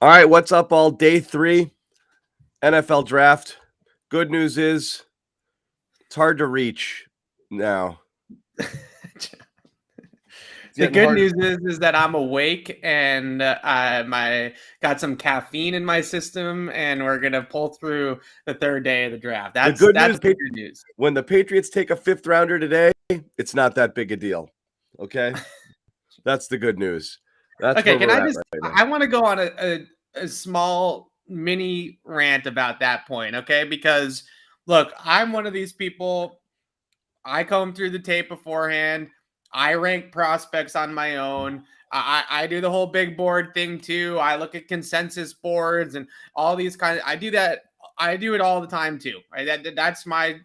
All right, what's up, all? Day 3, NFL draft. Good news is it's hard to reach now. It's The getting good hard. news is that I'm awake and I got some caffeine in my system, and we're gonna pull through the third day of the draft. The That's good that's news, the good news. when the Patriots take a 5th rounder today, it's not that big a deal. Okay? That's the good news. That's Okay, where can we're I at just? right now. I want to go on a small mini rant about that point, okay? Because look, I'm one of these people. I comb through the tape beforehand. I rank prospects on my own. I do the whole big board thing too. I look at consensus boards and all these kinds. I do that. I do it all the time too. Right? That's my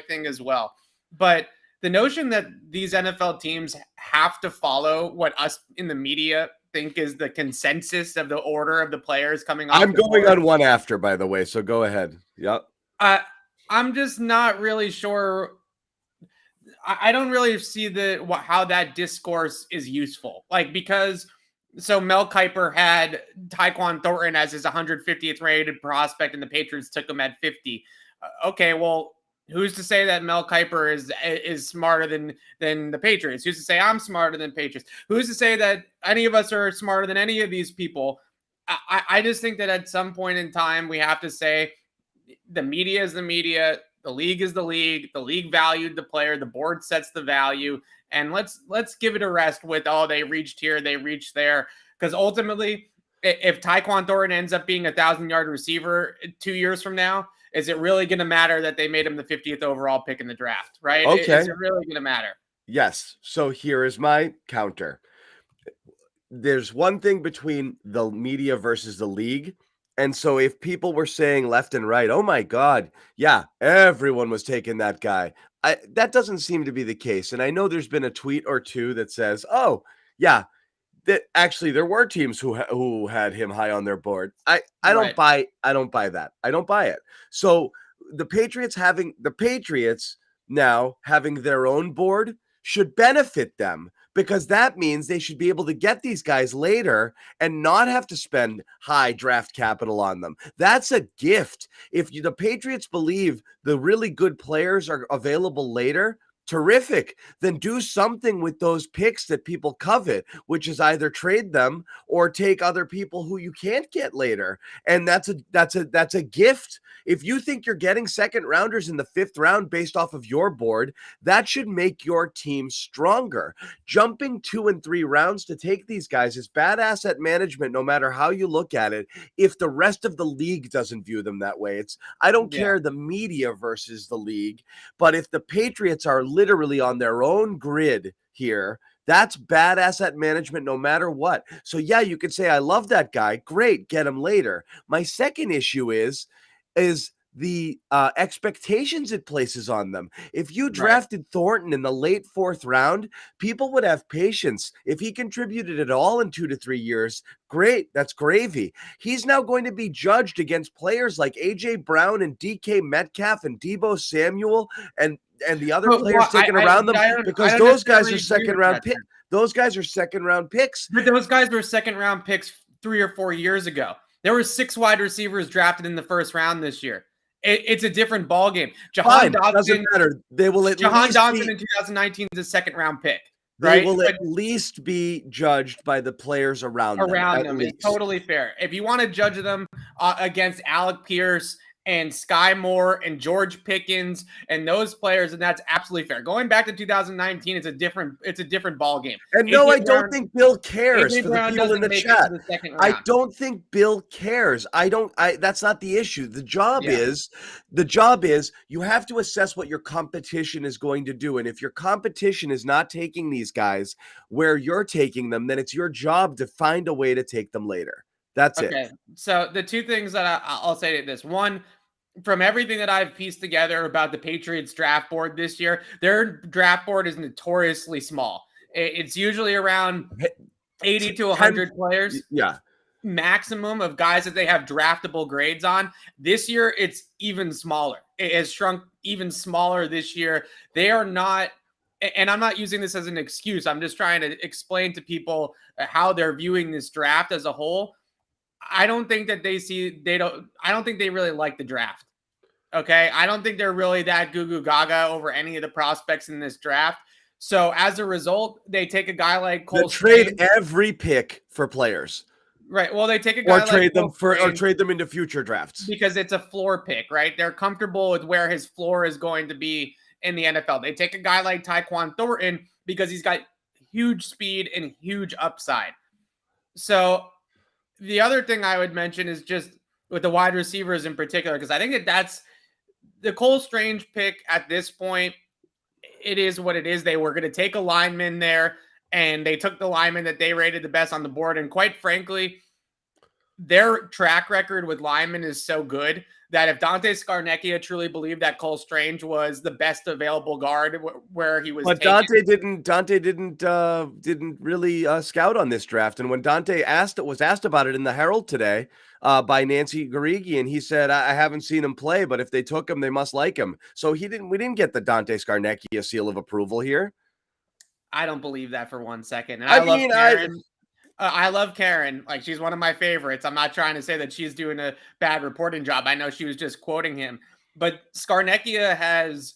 thing as well. But the notion that these NFL teams have to follow what us in the media think is the consensus of the order of the players coming off I'm the going board. on one after, by the way, so go ahead. Yep. I'm just not really sure. I don't really see how that discourse is useful. Like, because so Mel Kiper had Tyquan Thornton as his 150th rated prospect, and the Patriots took him at 50. Okay, well, who's to say that Mel Kiper is smarter than the Patriots? Who's to say I'm smarter than Patriots? Who's to say that any of us are smarter than any of these people? I just think that at some point in time we have to say the media is the media, the league is the league valued the player, the board sets the value, and let's give it a rest with, oh, they reached here, they reached there, because ultimately if Tyquan Thornton ends up being 1,000-yard receiver 2 years from now, is it really going to matter that they made him the 50th overall pick in the draft, right? Okay. Is it really going to matter? Yes. So here is my counter. There's one thing between the media versus the league. And so if people were saying left and right, oh my God, yeah, everyone was taking that guy. That doesn't seem to be the case. And I know there's been a tweet or two that says, oh, yeah, that actually there were teams who had him high on their board. I don't Right. buy that. I don't buy it. So the Patriots now having their own board should benefit them, because that means they should be able to get these guys later and not have to spend high draft capital on them. That's a gift. If the Patriots believe the really good players are available later, terrific. Then do something with those picks that people covet, which is either trade them or take other people who you can't get later. And that's a gift. If you think you're getting second rounders in the 5th round based off of your board, that should make your team stronger. Jumping 2 and 3 rounds to take these guys is bad asset management, no matter how you look at it, if the rest of the league doesn't view them that way. I don't care the media versus the league, but if the Patriots are literally on their own grid here, that's bad asset management no matter what. So yeah, you could say I love that guy. Great, get him later. My second issue is the expectations it places on them. If you drafted Thornton in the late 4th round, people would have patience. If he contributed at all in 2 to 3 years, great, that's gravy. He's now going to be judged against players like AJ Brown and DK Metcalf and Debo Samuel and the other players taken around them, because those guys are second round picks. Those guys are second round picks. But those guys were second round picks 3 or 4 years ago. There were 6 wide receivers drafted in the 1st round this year. It's a different ballgame. Fine, doesn't matter. They will at Jahan least Dotson in 2019 is a second round pick. They right? will at least be judged by the players around them. It's totally fair. If you want to judge them against Alec Pierce and Sky Moore and George Pickens and those players, and that's absolutely fair. Going back to 2019, it's a different ball game. And no, I don't think Bill cares for the people in the chat. I don't think Bill cares. That's not the issue. The job is you have to assess what your competition is going to do. And if your competition is not taking these guys where you're taking them, then it's your job to find a way to take them later. That's it. Okay. So the two things that I'll say to this: one, from everything that I've pieced together about the Patriots draft board this year, their draft board is notoriously small. It's usually around 80 to 100 players. Yeah. Maximum of guys that they have draftable grades on. This year, it's even smaller. It has shrunk even smaller this year. They are not, and I'm not using this as an excuse. I'm just trying to explain to people how they're viewing this draft as a whole. I don't think that I don't think they really like the draft. Okay. I don't think they're really that goo goo gaga over any of the prospects in this draft. So as a result, they take a guy like They Cole trade Strange. every pick for players, Right. Well, they take a or guy like Cole Strange trade them into future drafts. because it's a floor pick, right? They're comfortable with where his floor is going to be in the NFL. They take a guy like Tyquan Thornton because he's got huge speed and huge upside. So the other thing I would mention is just with the wide receivers in particular, because I think that that's the Cole Strange pick at this point. It is what it is. They were going to take a lineman there, and they took the lineman that they rated the best on the board. And quite frankly, their track record with linemen is so good that if Dante Scarnecchia truly believed that Cole Strange was the best available guard where he was, But taken, Dante didn't really scout on this draft. And when Dante was asked about it in the Herald today by Nancy Garigian, he said, I haven't seen him play, but if they took him, they must like him. So we didn't get the Dante Scarnecchia seal of approval here. I don't believe that for 1 second. And I love mean, Karen. I love Karen. Like, she's one of my favorites. I'm not trying to say that she's doing a bad reporting job. I know she was just quoting him. But Scarnecchia has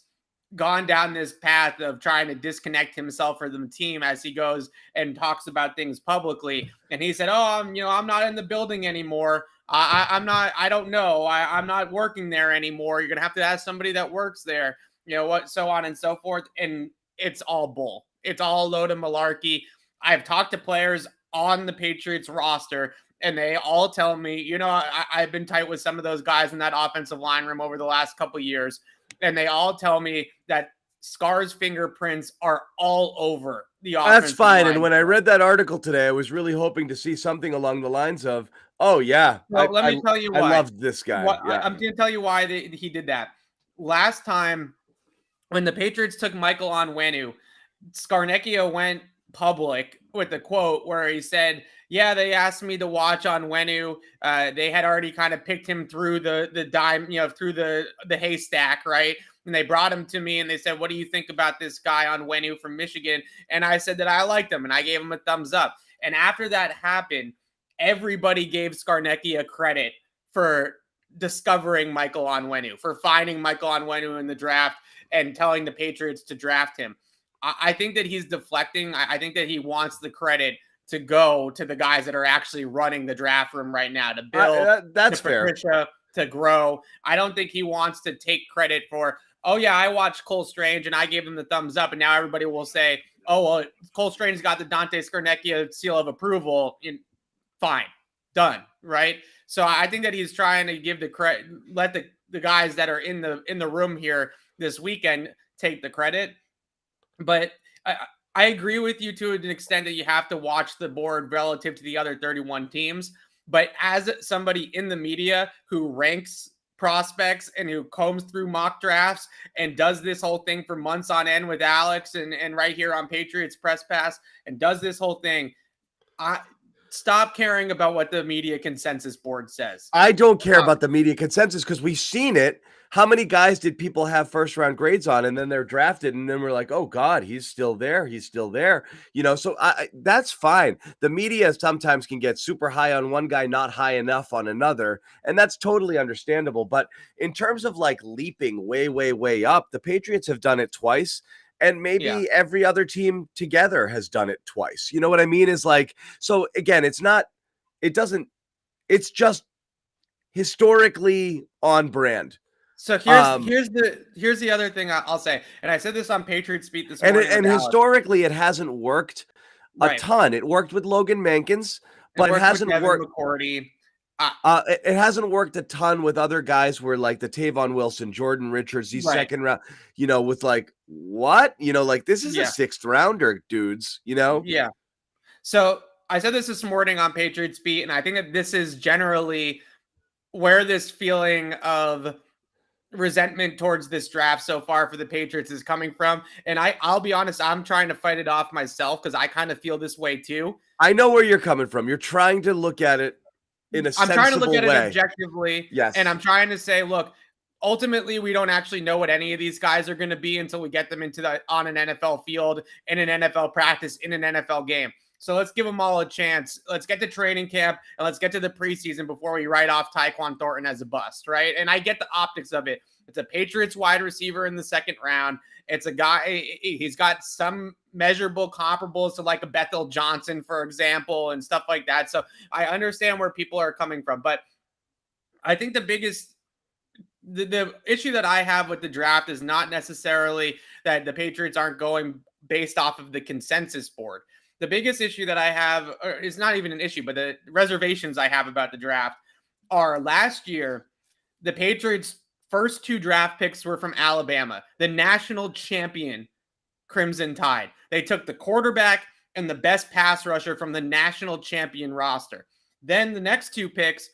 gone down this path of trying to disconnect himself from the team as he goes and talks about things publicly. And he said, "Oh, I'm not in the building anymore. I'm not. I don't know. I'm not working there anymore. You're gonna have to ask somebody that works there. What, so on and so forth." And it's all bull. It's all a load of malarkey. I've talked to players on the Patriots roster, and they all tell me, I've been tight with some of those guys in that offensive line room over the last couple of years, and they all tell me that Scar's fingerprints are all over the offensive That's fine. line. And when I read that article today, I was really hoping to see something along the lines of, "Oh yeah, well, let me tell you why. I loved this guy." I'm going to tell you why he did that. Last time when the Patriots took Michael Onwenu, Scarnecchia went public with a quote where he said, "Yeah, they asked me to watch Onwenu. They had already kind of picked him through the dime, through the haystack, right? And they brought him to me and they said, 'What do you think about this guy Onwenu from Michigan?' And I said that I liked him and I gave him a thumbs up. And after that happened, everybody gave Scarnecchia credit for discovering Michael Onwenu, for finding Michael Onwenu in the draft and telling the Patriots to draft him. I think that he's deflecting. I think that he wants the credit to go to the guys that are actually running the draft room right now, to Bill, that's to fair. Patricia, to Grow. I don't think he wants to take credit for, "Oh yeah, I watched Cole Strange and I gave him the thumbs up," and now everybody will say, "Oh well, Cole Strange got the Dante Scarnecchia seal of approval." Fine, done, right? So I think that he's trying to give the credit, let the guys that are in the room here this weekend take the credit. But I agree with you to an extent that you have to watch the board relative to the other 31 teams. But as somebody in the media who ranks prospects and who combs through mock drafts and does this whole thing for months on end with Alex and right here on Patriots Press Pass and does this whole thing, I stop caring about what the media consensus board says. I don't care about the media consensus because we've seen it. How many guys did people have first round grades on and then they're drafted and then we're like, "Oh God, he's still there. He's still there." So that's fine. The media sometimes can get super high on one guy, not high enough on another. And that's totally understandable. But in terms of like leaping way, way, way up, the Patriots have done it twice. And maybe every other team together has done it twice. You know what I mean? Is like, so again, it's just historically on brand. So here's the other thing I'll say, and I said this on Patriots Beat this morning. And historically, it hasn't worked a ton. It worked with Logan Mankins, but it hasn't worked. McCourty. It hasn't worked a ton with other guys where like the Tavon Wilson, Jordan Richards, these second round, with like what, like this is a sixth rounder, dudes, Yeah. So I said this morning on Patriots Beat, and I think that this is generally where this feeling of resentment towards this draft so far for the Patriots is coming from. And I'll be honest, I'm trying to fight it off myself because I kind of feel this way too. I know where you're coming from. You're trying to look at it in a sensible way. I'm trying to look at it objectively. Yes. And I'm trying to say, look, ultimately, we don't actually know what any of these guys are going to be until we get them on an NFL field, in an NFL practice, in an NFL game. So let's give them all a chance. Let's get to training camp and let's get to the preseason before we write off Tyquan Thornton as a bust, right? And I get the optics of it. It's a Patriots wide receiver in the second round. It's a guy, he's got some measurable comparables to like a Bethel Johnson, for example, and stuff like that. So I understand where people are coming from. But I think the biggest the issue that I have with the draft is not necessarily that the Patriots aren't going based off of the consensus board. The biggest issue that I have is not even an issue, but the reservations I have about the draft are last year, the Patriots' first 2 draft picks were from Alabama, the national champion Crimson Tide. They took the quarterback and the best pass rusher from the national champion roster. Then the next 2 picks,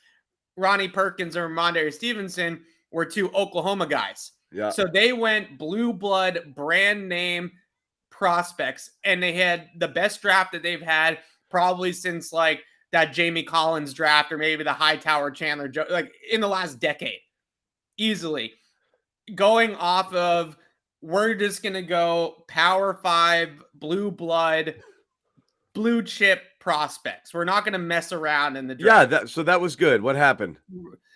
Ronnie Perkins and Ramondre Stevenson, were 2 Oklahoma guys. Yeah. So they went blue blood, brand name prospects, and they had the best draft that they've had probably since like that Jamie Collins draft or maybe the Hightower Chandler, like in the last decade, easily. Going off of, we're just going to go Power 5, blue blood, blue chip prospects. We're not going to mess around in the draft. Yeah, so that was good. What happened?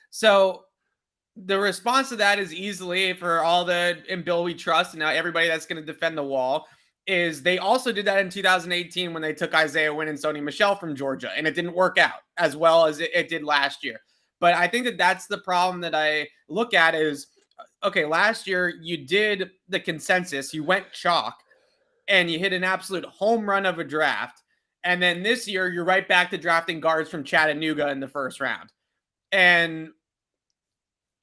So the response to that is easily, for all the and Bill we trust and now everybody that's going to defend the wall, is they also did that in 2018 when they took Isaiah Wynn and Sony Michel from Georgia, and it didn't work out as well as it did last year. But I think that that's the problem that I look at is, okay, last year you did the consensus, you went chalk, and you hit an absolute home run of a draft. And then this year you're right back to drafting guards from Chattanooga in the first round. And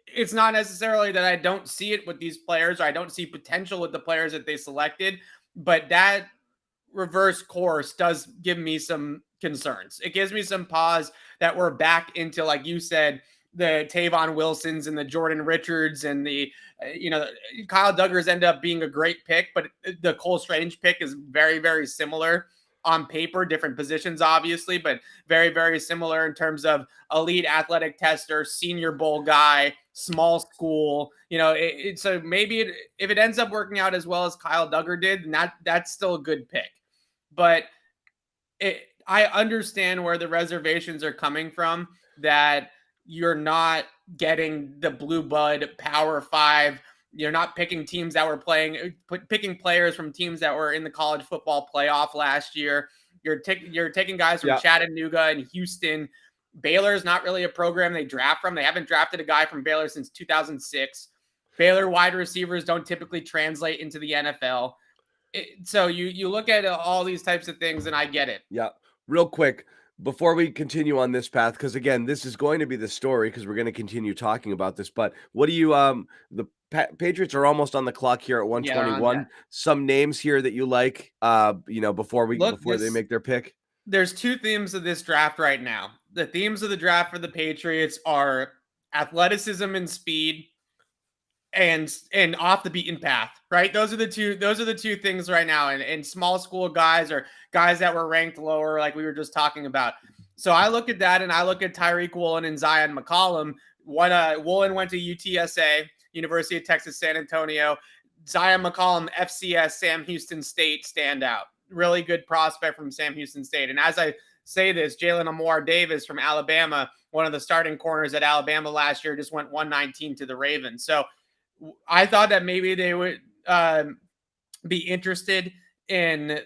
it's not necessarily that I don't see it with these players, or I don't see potential with the players that they selected, but that reverse course does give me some concerns. It gives me some pause that we're back into, like you said, the Tavon Wilsons and the Jordan Richards and the, Kyle Duggars end up being a great pick, but the Cole Strange pick is very, very similar on paper, different positions, obviously, but very, very similar in terms of elite athletic tester, Senior Bowl guy, small school. So maybe if it ends up working out as well as Kyle Duggar did, then that's still a good pick. But I understand where the reservations are coming from, that you're not getting the blue blood Power 5. You're not picking teams that were picking players from teams that were in the college football playoff last year. You're taking guys from Chattanooga and Houston. Baylor's not really a program they draft from. They haven't drafted a guy from Baylor since 2006. Baylor wide receivers don't typically translate into the NFL. So you look at all these types of things, and I get it. Yeah. Real quick, before we continue on this path, because again, this is going to be the story because we're going to continue talking about this. But what do you the Patriots are almost on the clock here at 121. Yeah, some names here that you like, before they make their pick. There's 2 themes of this draft right now. The themes of the draft for the Patriots are athleticism and speed, and off the beaten path, right? Those are the two things right now. And small school guys, or guys that were ranked lower, like we were just talking about. So I look at that, and I look at Tyreek Woolen and Zion McCollum. Woolen went to UTSA, University of Texas San Antonio. Zion McCollum, FCS, Sam Houston State standout. Really good prospect from Sam Houston State. And as I say this, Jalen Amore Davis from Alabama, one of the starting corners at Alabama last year, just went 119 to the Ravens. So I thought that maybe they would be interested in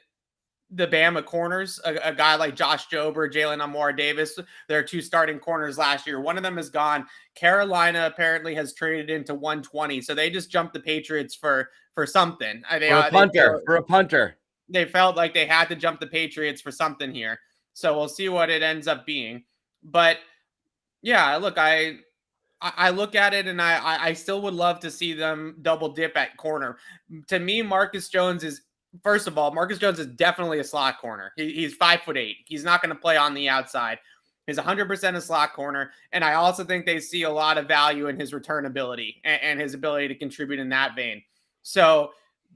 the Bama corners, a guy like Josh Jober, Jalen Amore Davis. There are 2 starting corners last year. One of them is gone. Carolina apparently has traded into 120. So they just jumped the Patriots for something. For a punter. They felt like they had to jump the Patriots for something here. So we'll see what it ends up being. But yeah, look, I look at it, and I still would love to see them double dip at corner. To me, Marcus Jones is definitely a slot corner. He's 5'8". He's not going to play on the outside. He's 100% a slot corner. And I also think they see a lot of value in his return ability and his ability to contribute in that vein. So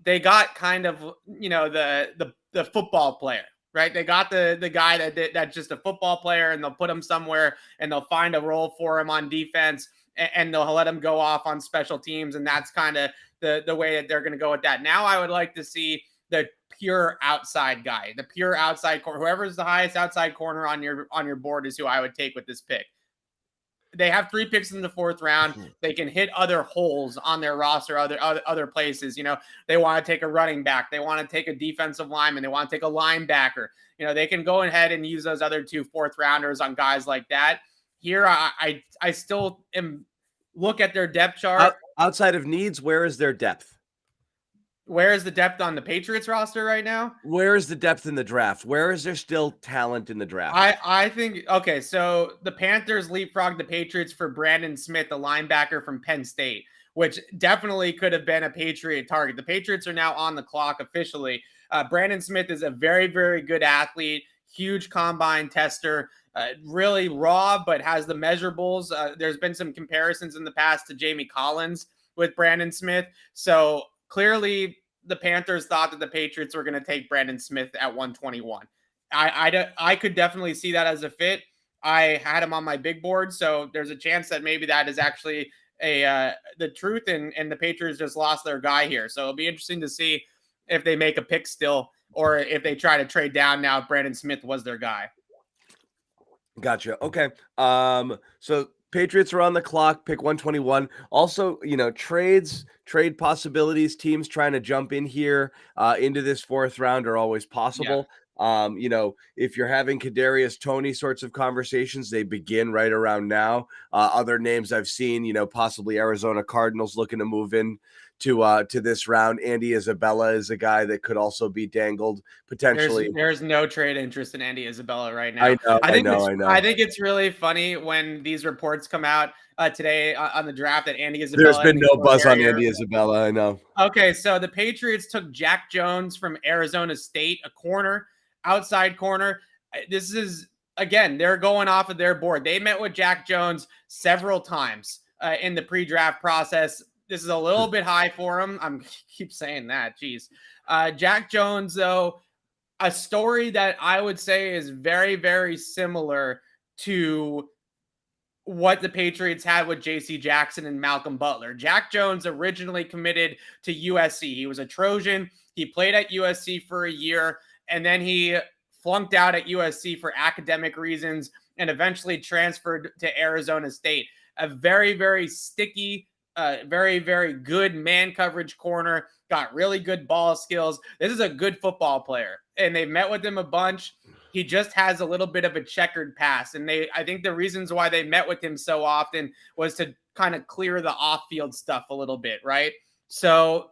they got kind of, the football player, right? They got the guy that's just a football player, and they'll put him somewhere, and they'll find a role for him on defense, and they'll let him go off on special teams. And that's kind of the way that they're going to go with that. Now I would like to see the pure outside guy, the pure outside corner. Whoever's the highest outside corner on your board is who I would take with this pick. They have 3 picks in the 4th round. They can hit other holes on their roster, other places. You know, they want to take a running back. They want to take a defensive lineman. They want to take a linebacker. You know, they can go ahead and use those other 2 4th rounders on guys like that. Here, I still am look at their depth chart. Outside of needs, where is their depth? Where is the depth on the Patriots roster right now? Where is the depth in the draft? Where is there still talent in the draft? I think, okay, so the Panthers leapfrogged the Patriots for Brandon Smith, the linebacker from Penn State, which definitely could have been a Patriot target. The Patriots are now on the clock officially. Brandon Smith is a very, very good athlete, huge combine tester, really raw, but has the measurables. There's been some comparisons in the past to Jamie Collins with Brandon Smith. So clearly the Panthers thought that the Patriots were going to take Brandon Smith at 121. I could definitely see that as a fit. I had him on my big board, so there's a chance that maybe that is actually the truth, and the Patriots just lost their guy here. So it'll be interesting to see if they make a pick still, or if they try to trade down now if Brandon Smith was their guy. Gotcha. Okay. So Patriots are on the clock, pick 121. Also, you know, trade possibilities, teams trying to jump in here into this 4th round are always possible. You know, if you're having Kadarius Toney sorts of conversations, they begin right around now. Other names I've seen, you know, possibly Arizona Cardinals looking to move in to this round. Andy Isabella is a guy that could also be dangled potentially. There's no trade interest in Andy Isabella right now. I know. I think it's really funny when these reports come out today on the draft that Andy Isabella. There's been no buzz on Andy Isabella. I know. Okay, so the Patriots took Jack Jones from Arizona State, a corner, outside corner. This is, again, they're going off of their board. They met with Jack Jones several times in the pre-draft process. This is a little bit high for him. I'm keep saying that. Jeez. Jack Jones, though, a story that I would say is very, very similar to what the Patriots had with J.C. Jackson and Malcolm Butler. Jack Jones originally committed to USC. He was a Trojan. He played at USC for a year, and then he flunked out at USC for academic reasons and eventually transferred to Arizona State. A very, very sticky, very, very good man coverage corner, got really good ball skills. This is a good football player, and they've met with him a bunch. He just has a little bit of a checkered past, and I think the reasons why they met with him so often was to kind of clear the off-field stuff a little bit, right? So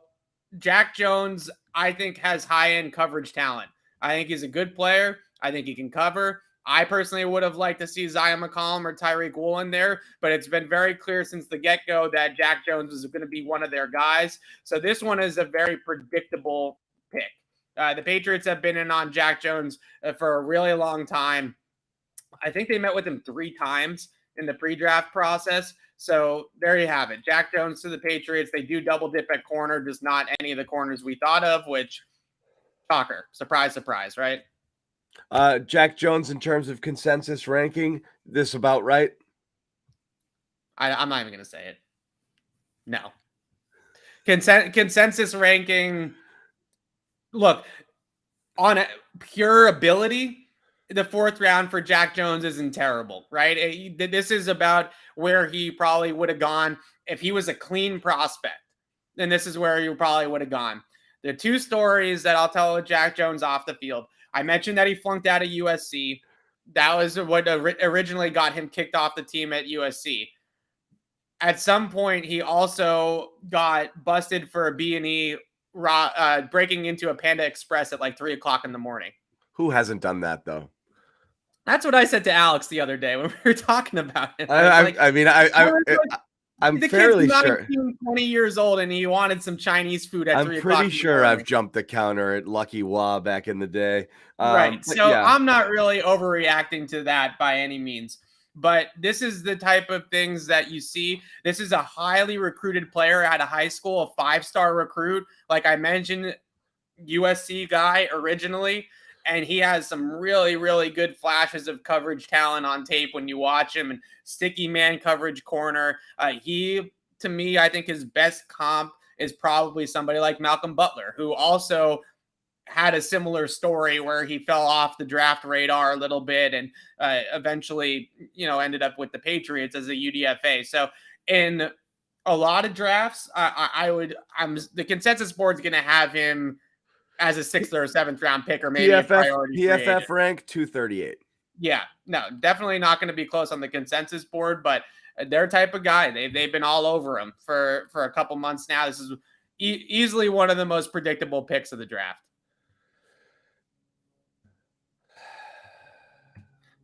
Jack Jones, I think, has high-end coverage talent. I think he's a good player. I think he can cover. I personally would have liked to see Zion McCollum or Tyreek Woolen there, but it's been very clear since the get-go that Jack Jones is going to be one of their guys. So this one is a very predictable pick. The Patriots have been in on Jack Jones for a really long time. I think they met with him 3 times in the pre-draft process. So there you have it. Jack Jones to the Patriots. They do double dip at corner, just not any of the corners we thought of, which, shocker. Surprise, surprise, right? Jack Jones, in terms of consensus ranking, this about right? I'm not even going to say it. No. Consensus ranking, look, on a pure ability, the 4th round for Jack Jones isn't terrible, right? This is about where he probably would have gone if he was a clean prospect. Then this is where he probably would have gone. The 2 stories that I'll tell with Jack Jones off the field. I mentioned that he flunked out of USC. That was what originally got him kicked off the team at USC. At some point, he also got busted for a B&E breaking into a Panda Express at like 3 o'clock in the morning. Who hasn't done that, though? That's what I said to Alex the other day when we were talking about it. I'm the fairly kid's sure. 20 years old, and he wanted some Chinese food at 3 o'clock. I'm pretty sure I've jumped the counter at Lucky Wah back in the day. Right. So yeah. I'm not really overreacting to that by any means. But this is the type of things that you see. This is a highly recruited player out of high school, a 5-star recruit. Like I mentioned, USC guy originally. And he has some really, really good flashes of coverage talent on tape when you watch him. And sticky man coverage corner. He, to me, I think his best comp is probably somebody like Malcolm Butler, who also had a similar story where he fell off the draft radar a little bit and eventually, ended up with the Patriots as a UDFA. So in a lot of drafts, the consensus board's going to have him as a 6th or 7th round pick, or maybe a priority free agent. PFF rank 238. Yeah, no, definitely not going to be close on the consensus board, but they're type of guy. They've been all over him for a couple months now. This is easily one of the most predictable picks of the draft.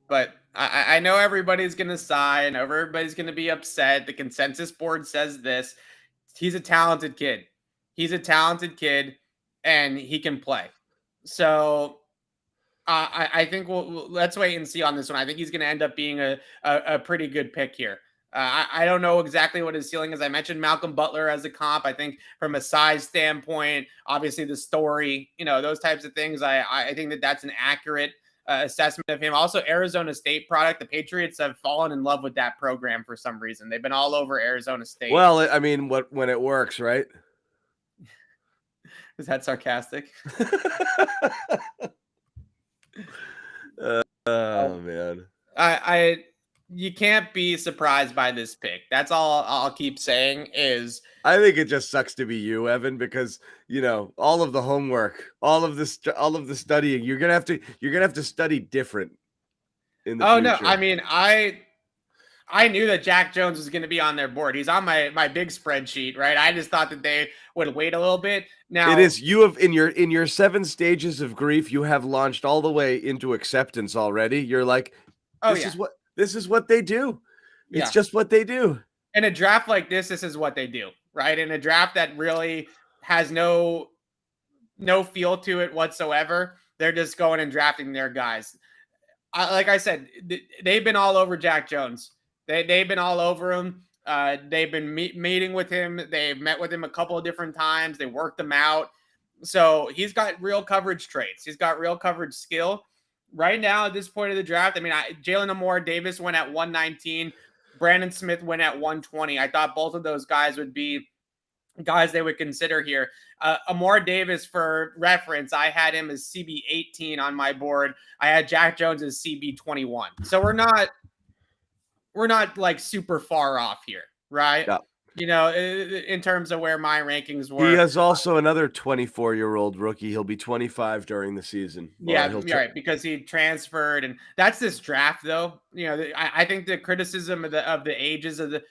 But I know everybody's going to sigh. I know everybody's going to be upset. The consensus board says this. He's a talented kid. He's a talented kid, and he can play. So I think let's wait and see on this one. I think he's going to end up being a pretty good pick here. I don't know exactly what his ceiling is. I mentioned Malcolm Butler as a comp. I think from a size standpoint, obviously the story, those types of things, I think that's an accurate assessment of him. Also, Arizona State product. The Patriots have fallen in love with that program for some reason. They've been all over Arizona State. Well, I mean, when it works, right? Is that sarcastic? Oh man. You can't be surprised by this pick. That's all I'll keep saying is I think it just sucks to be you, Evan, because all of the homework, all of the studying, you're gonna have to study different in the future. No, I mean I knew that Jack Jones was going to be on their board. He's on my big spreadsheet, right? I just thought that they would wait a little bit. Now it is you have in your 7 stages of grief, you have launched all the way into acceptance already. You're like, this is what they do. It's just what they do. In a draft like this is what they do, right? In a draft that really has no feel to it whatsoever, they're just going and drafting their guys. Like I said, they've been all over Jack Jones. They've been all over him. They've been meeting with him. They've met with him a couple of different times. They worked him out. So he's got real coverage traits. He's got real coverage skill. Right now, at this point of the draft, I mean, Jalen Amore Davis went at 119. Brandon Smith went at 120. I thought both of those guys would be guys they would consider here. Amore Davis, for reference, I had him as CB 18 on my board. I had Jack Jones as CB 21. So we're not like super far off here, right? Yeah. In terms of where my rankings were. He has also another 24-year-old rookie. He'll be 25 during the season. Yeah, right, because he transferred, and that's this draft, though. I think the criticism of the ages of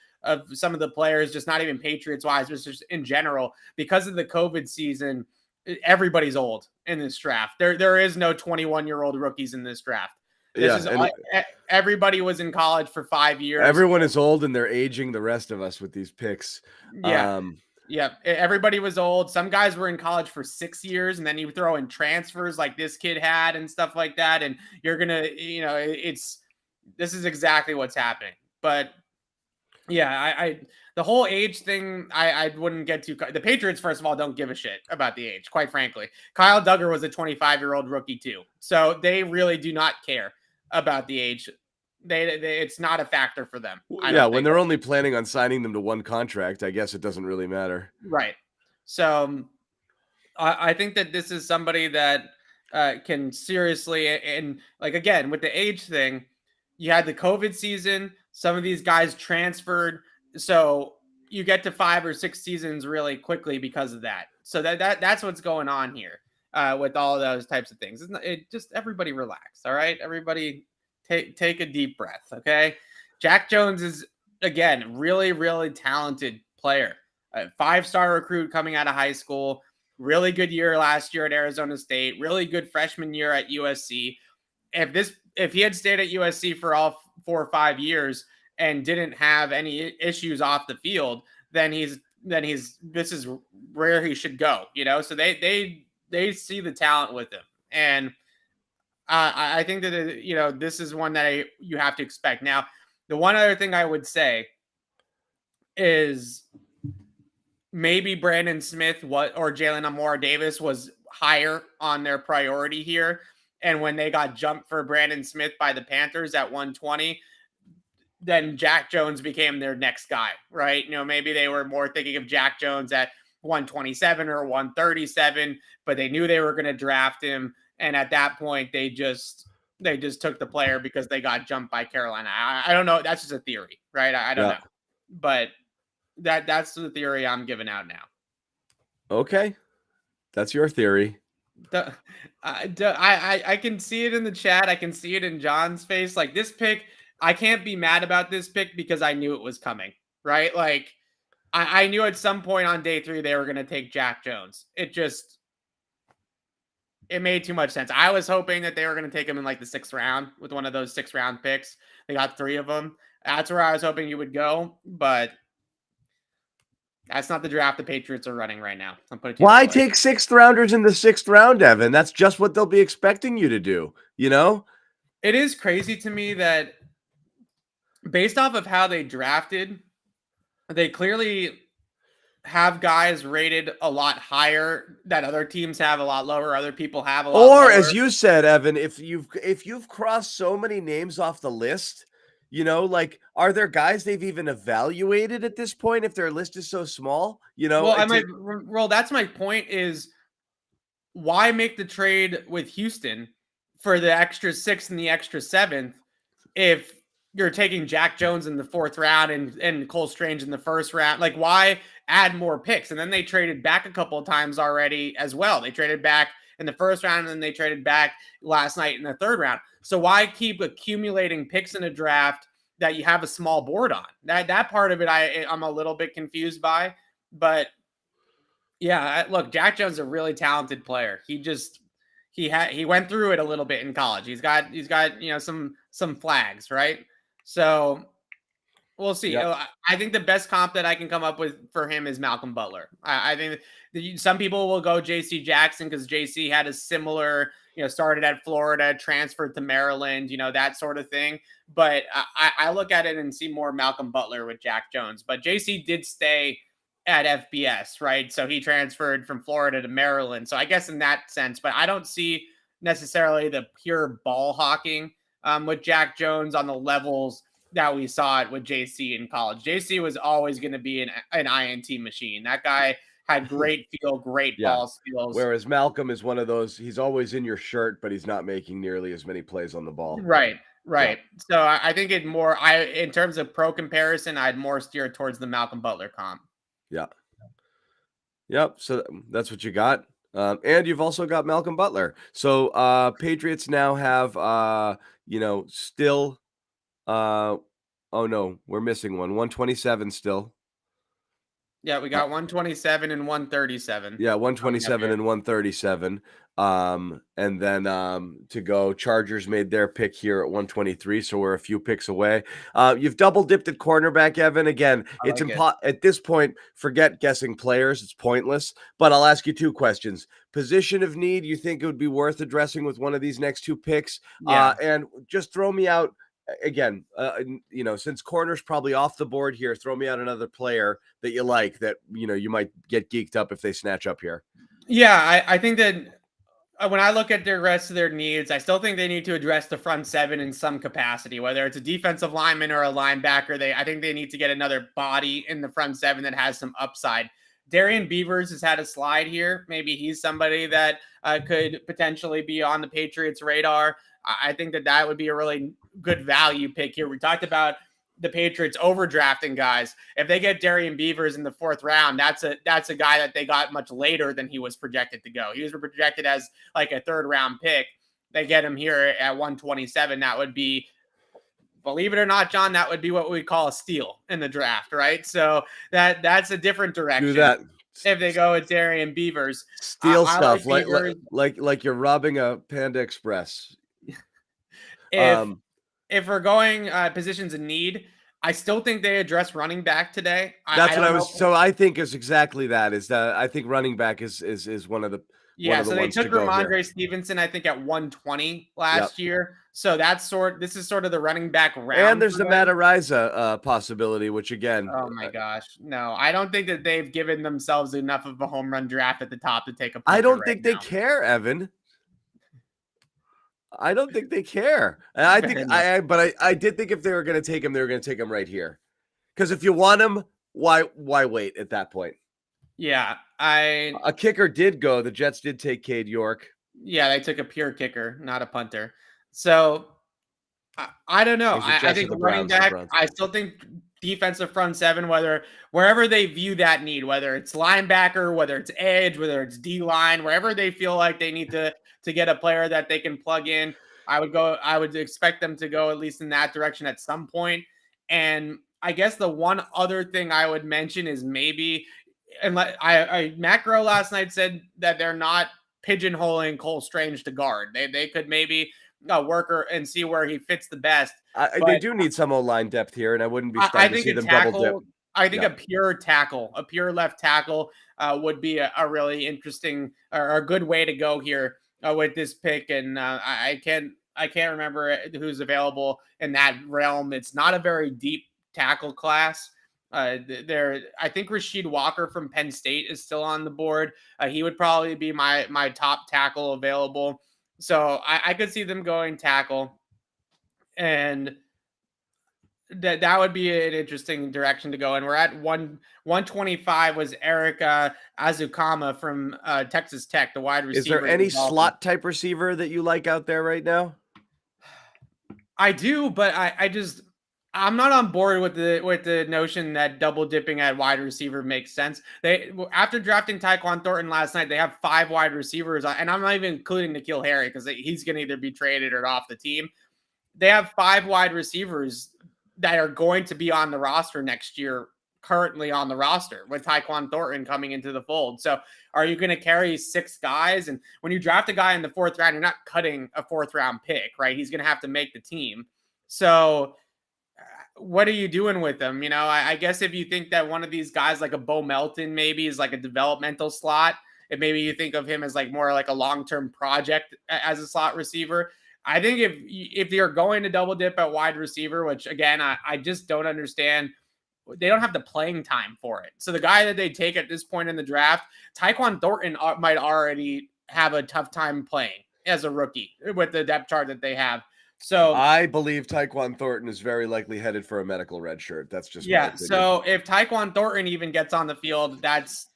some of the players, just not even Patriots wise, but just in general, because of the COVID season, everybody's old in this draft. There is no 21-year-old rookies in this draft. Everybody was in college for 5 years. Everyone is old, and they're aging the rest of us with these picks. Yeah, everybody was old. Some guys were in college for 6 years, and then you throw in transfers like this kid had and stuff like that, and you're gonna, this is exactly what's happening. But yeah, the whole age thing, I wouldn't get too. The Patriots, first of all, don't give a shit about the age, quite frankly. Kyle Duggar was a 25-year-old rookie too, so they really do not care about the age. It's not a factor for them. When they're only planning on signing them to one contract, I guess it doesn't really matter. Right. So I think that this is somebody that can seriously, and like, again, with the age thing, you had the COVID season. Some of these guys transferred. So you get to 5 or 6 seasons really quickly because of that. So that's what's going on here with all of those types of things. It just, everybody relax. All right. Everybody take a deep breath. Okay. Jack Jones is, again, really, really talented player. A 5-star recruit coming out of high school. Really good year last year at Arizona State. Really good freshman year at USC. If he had stayed at USC for all 4 or 5 years and didn't have any issues off the field, then this is where he should go. So they see the talent with him, and I think that this is one that you have to expect. Now, the one other thing I would say is maybe Brandon Smith or Jalen Amore Davis was higher on their priority here, and when they got jumped for Brandon Smith by the Panthers at 120, then Jack Jones became their next guy, right? Maybe they were more thinking of Jack Jones at 127 or 137, but they knew they were going to draft him. And at that point, they just took the player because they got jumped by Carolina. I don't know. That's just a theory, right? I don't know, but that's the theory I'm giving out now. Okay, that's your theory. I can see it in the chat. I can see it in John's face. Like, this pick, I can't be mad about this pick because I knew it was coming, right? Like, I knew at some point on day 3 they were going to take Jack Jones. It made too much sense. I was hoping that they were going to take him in like the 6th round with one of those 6th round picks. They got 3 of them. That's where I was hoping you would go, but that's not the draft the Patriots are running right now. Why take 6th rounders in the 6th round, Evan? That's just what they'll be expecting you to do, you know? It is crazy to me that based off of how they drafted, they clearly have guys rated a lot higher that other teams have a lot lower, other people have a lot lower. Or as you said, Evan, if you've crossed so many names off the list, you know, like, are there guys they've even evaluated at this point if their list is so small? You know, well, that's my point is, why make the trade with Houston for the extra 6th and the extra 7th if you're taking Jack Jones in the 4th round and Cole Strange in the 1st round? Like, why add more picks? And then they traded back a couple of times already as well. They traded back in the 1st round, and then they traded back last night in the 3rd round. So why keep accumulating picks in a draft that you have a small board on? That part of it I'm a little bit confused by. But yeah, look, Jack Jones is a really talented player. He went through it a little bit in college. He's got you know, some flags, right? So we'll see. Yep. I think the best comp that I can come up with for him is Malcolm Butler. I think some people will go JC Jackson because JC had a similar, you know, started at Florida, transferred to Maryland, you know, that sort of thing. But I look at it and see more Malcolm Butler with Jack Jones. But JC did stay at FBS, right? So he transferred from Florida to Maryland. So I guess in that sense, but I don't see necessarily the pure ball hawking with Jack Jones on the levels that we saw it with JC in college. JC was always going to be an INT machine. That guy had great feel, great ball skills. Whereas Malcolm is one of those, he's always in your shirt, but he's not making nearly as many plays on the ball. Right. Yeah. So I think in terms of pro comparison, I'd more steer towards the Malcolm Butler comp. Yeah. Yep. So that's what you got. And you've also got Malcolm Butler. So Patriots now have, you know, still, oh no, we're missing one. 127 still. Yeah, we got 127 and 137. Yeah, 127 and 137. And then to go, Chargers made their pick here at 123, so we're a few picks away. You've double dipped at cornerback, Evan. Again, it's at this point, forget guessing players. It's pointless. But I'll ask you 2 questions. Position of need, you think it would be worth addressing with one of these next 2 picks? Yeah. And just throw me out again, you know, since corner's probably off the board here, throw me out another player that you like that, you know, you might get geeked up if they snatch up here. Yeah, I think that when I look at the rest of their needs, I still think they need to address the front 7 in some capacity, whether it's a defensive lineman or a linebacker. I think they need to get another body in the front 7 that has some upside. Darian Beavers has had a slide here. Maybe he's somebody that could potentially be on the Patriots' radar. I think that would be a really good value pick here. We talked about the Patriots overdrafting guys. If they get Darian Beavers in the 4th round, that's a guy that they got much later than he was projected to go. He was projected as like a 3rd round pick. They get him here at 127. That would be, believe it or not, John, that would be what we call a steal in the draft, right? So that's a different direction. Do that. If they go with Darian Beavers. Steal stuff like you're robbing a Panda Express. If we're going positions in need, I still think they address running back today. That's what I was. So I think is exactly that. Is that I think running back is one of the. Yeah, so they took Ramondre Stevenson, I think, at 120 last year. So this is sort of the running back round. And there's the Matt Araiza possibility, which again. Oh my gosh. No, I don't think that they've given themselves enough of a home run draft at the top to take a punter. I don't think they care, Evan. I don't think they care. And I think I did think if they were going to take him, they were going to take him right here. Because if you want him, why wait at that point? Yeah, A kicker did go. The Jets did take Cade York. yeah, they took a pure kicker, not a punter. So I don't know. Was it I Jets or think the running Browns? The back, Browns. I still think defensive front seven, wherever they view that need, whether it's linebacker, whether it's edge, whether it's D line, wherever they feel like they need to get a player that they can plug in, I would expect them to go at least in that direction at some point. And I guess the one other thing I would mention is maybe, and Matt Groh last night said that they're not pigeonholing Cole Strange to guard. They could maybe worker and see where he fits the best. They But do need some O-line depth here, and I wouldn't be I stunned to think see a them double dip. tackle, I think Yeah. a pure left tackle would be a really interesting or a good way to go here with this pick. And I can't remember who's available in that realm. It's not a very deep tackle class. I think Rasheed Walker from Penn State is still on the board. He would probably be my top tackle available. So I could see them going tackle, and that would be an interesting direction to go. And we're at 125 was Erica Azukama from Texas Tech, the wide receiver. Is there any slot type receiver that you like out there right now? I do, but I'm not on board with the notion that double dipping at wide receiver makes sense. They, after drafting Tyquan Thornton last night, they have 5 wide receivers, and I'm not even including N'Keal Harry because he's going to either be traded or off the team. They have 5 wide receivers that are going to be on the roster next year, currently on the roster with Tyquan Thornton coming into the fold. So are you going to carry 6 guys? And when you draft a guy in the 4th round, you're not cutting a 4th round pick, right? He's going to have to make the team. So what are you doing with them? You know, I guess if you think that one of these guys like a Bo Melton maybe is like a developmental slot, and maybe you think of him as like more like a long-term project as a slot receiver. I think if you're going to double dip at wide receiver, which again, I just don't understand, they don't have the playing time for it. So the guy that they take at this point in the draft, Tyquan Thornton might already have a tough time playing as a rookie with the depth chart that they have. So I believe Tyquan Thornton is very likely headed for a medical red shirt. That's just my opinion. So if Tyquan Thornton even gets on the field, that's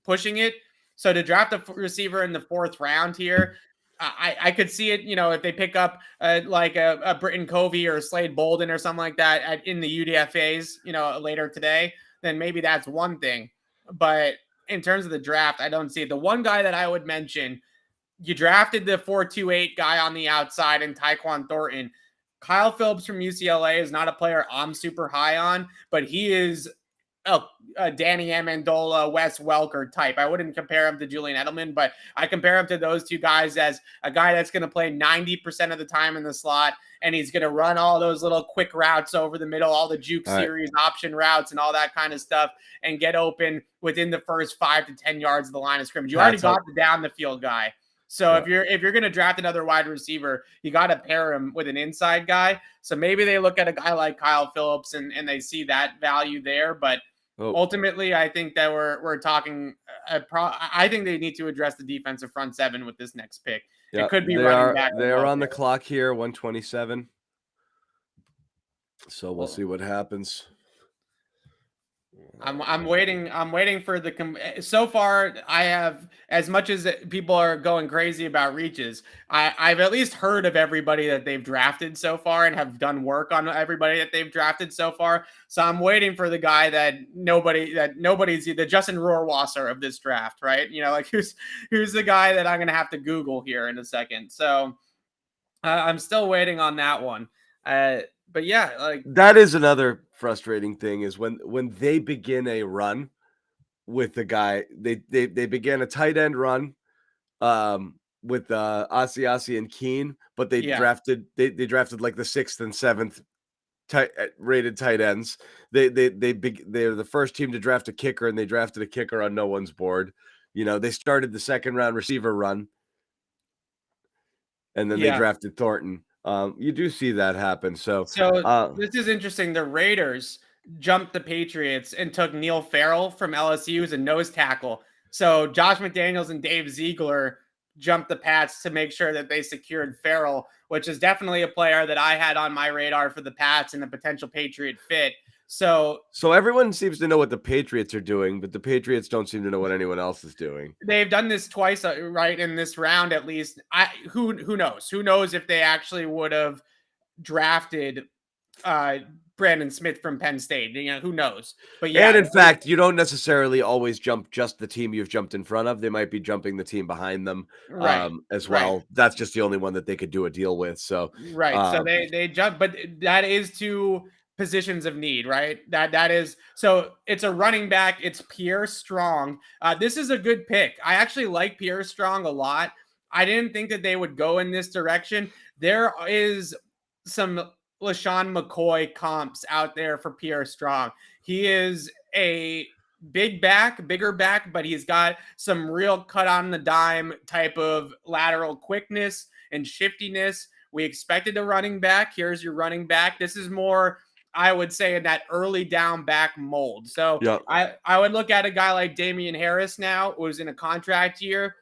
pushing it. So to draft a receiver in the 4th round here, I could see it, you know, if they pick up like a Britton Covey or Slade Bolden or something like that in the UDFAs, you know, later today, then maybe that's one thing. But in terms of the draft, I don't see it. The one guy that I would mention, you drafted the 4.28 guy on the outside in Tyquan Thornton. Kyle Phillips from UCLA is not a player I'm super high on, but he is a Danny Amendola, Wes Welker type. I wouldn't compare him to Julian Edelman, but I compare him to those 2 guys as a guy that's going to play 90% of the time in the slot, and he's going to run all those little quick routes over the middle, all the juke series option routes and all that kind of stuff, and get open within the first 5 to 10 yards of the line of scrimmage. You already got the down the field guy. So if you're going to draft another wide receiver, you got to pair him with an inside guy. So maybe they look at a guy like Kyle Phillips and they see that value there, but ultimately, I think that we're talking. I think they need to address the defensive front 7 with this next pick. It could be running back. They are on the clock here, 127. So we'll see what happens. I'm waiting for the. So far, I have, as much as people are going crazy about reaches, I've at least heard of everybody that they've drafted so far and have done work on everybody that they've drafted so far. So I'm waiting for the guy that nobody's the Justin Rohrwasser of this draft, right? You know, like who's the guy that I'm gonna have to Google here in a second. So I'm still waiting on that one. But yeah, like that is another frustrating thing is when they begin a run with the guy, they began a tight end run with Asiasi and Keene, but they drafted like the 6th and 7th rated tight ends. They're the first team to draft a kicker, and they drafted a kicker on no one's board. You know, they started the 2nd round receiver run, and then they drafted Thornton. You do see that happen. So this is interesting. The Raiders jumped the Patriots and took Neil Farrell from LSU as a nose tackle. So Josh McDaniels and Dave Ziegler jumped the Pats to make sure that they secured Farrell, which is definitely a player that I had on my radar for the Pats and a potential Patriot fit. So everyone seems to know what the Patriots are doing, but the Patriots don't seem to know what anyone else is doing. they've done this twice, right, in this round at least. Who knows? Who knows if they actually would have drafted uh Brandon Smith from Penn State? Who knows? But And yeah, in fact, you don't necessarily always jump just the team you've jumped in front of. They might be jumping the team behind them right, as right. well. That's just the only one that they could do a deal with. So, Right. So um, they jump, but that is two positions of need, right? That is so it's a running back. It's Pierre Strong. This is a good pick. I actually like Pierre Strong a lot. I didn't think that they would go in this direction. There is some LaShawn McCoy comps out there for Pierre Strong. He is a bigger back, but he's got some real cut on the dime type of lateral quickness and shiftiness. We expected a running back. Here's your running back. This is more, I would say, in that early down back mold. So yeah. I would look at a guy like Damian Harris now, who's in a contract year.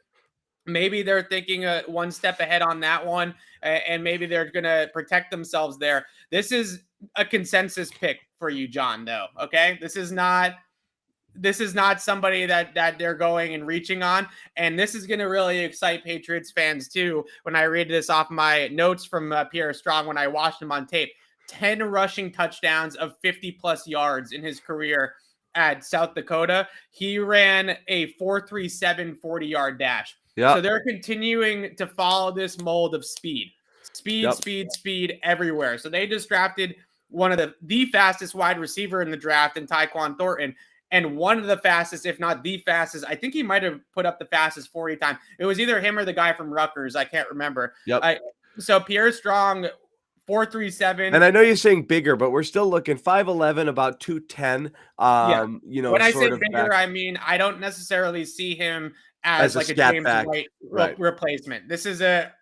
Maybe they're thinking one step ahead on that one, and maybe they're going to protect themselves there. This is a consensus pick for you, John, though. Okay. This is not somebody that they're going and reaching on. And this is going to really excite Patriots fans too. When I read this off my notes from Pierre Strong, when I watched him on tape, 10 rushing touchdowns of 50 plus yards in his career at South Dakota. He ran a 4.37 40-yard dash. Yeah. So they're continuing to follow this mold of speed everywhere. So they just drafted one of the fastest wide receiver in the draft in Tyquan Thornton, and one of the fastest, if not the fastest. I think he might have put up the fastest 40 time. It was either him or the guy from Rutgers. I can't remember. Yep. So Pierre Strong, 4.37. And I know you're saying bigger, but we're still looking 5'11", about 210. Yeah. When I say sort of bigger, back I mean I don't necessarily see him as a like a scat James back. White Right. replacement. This is a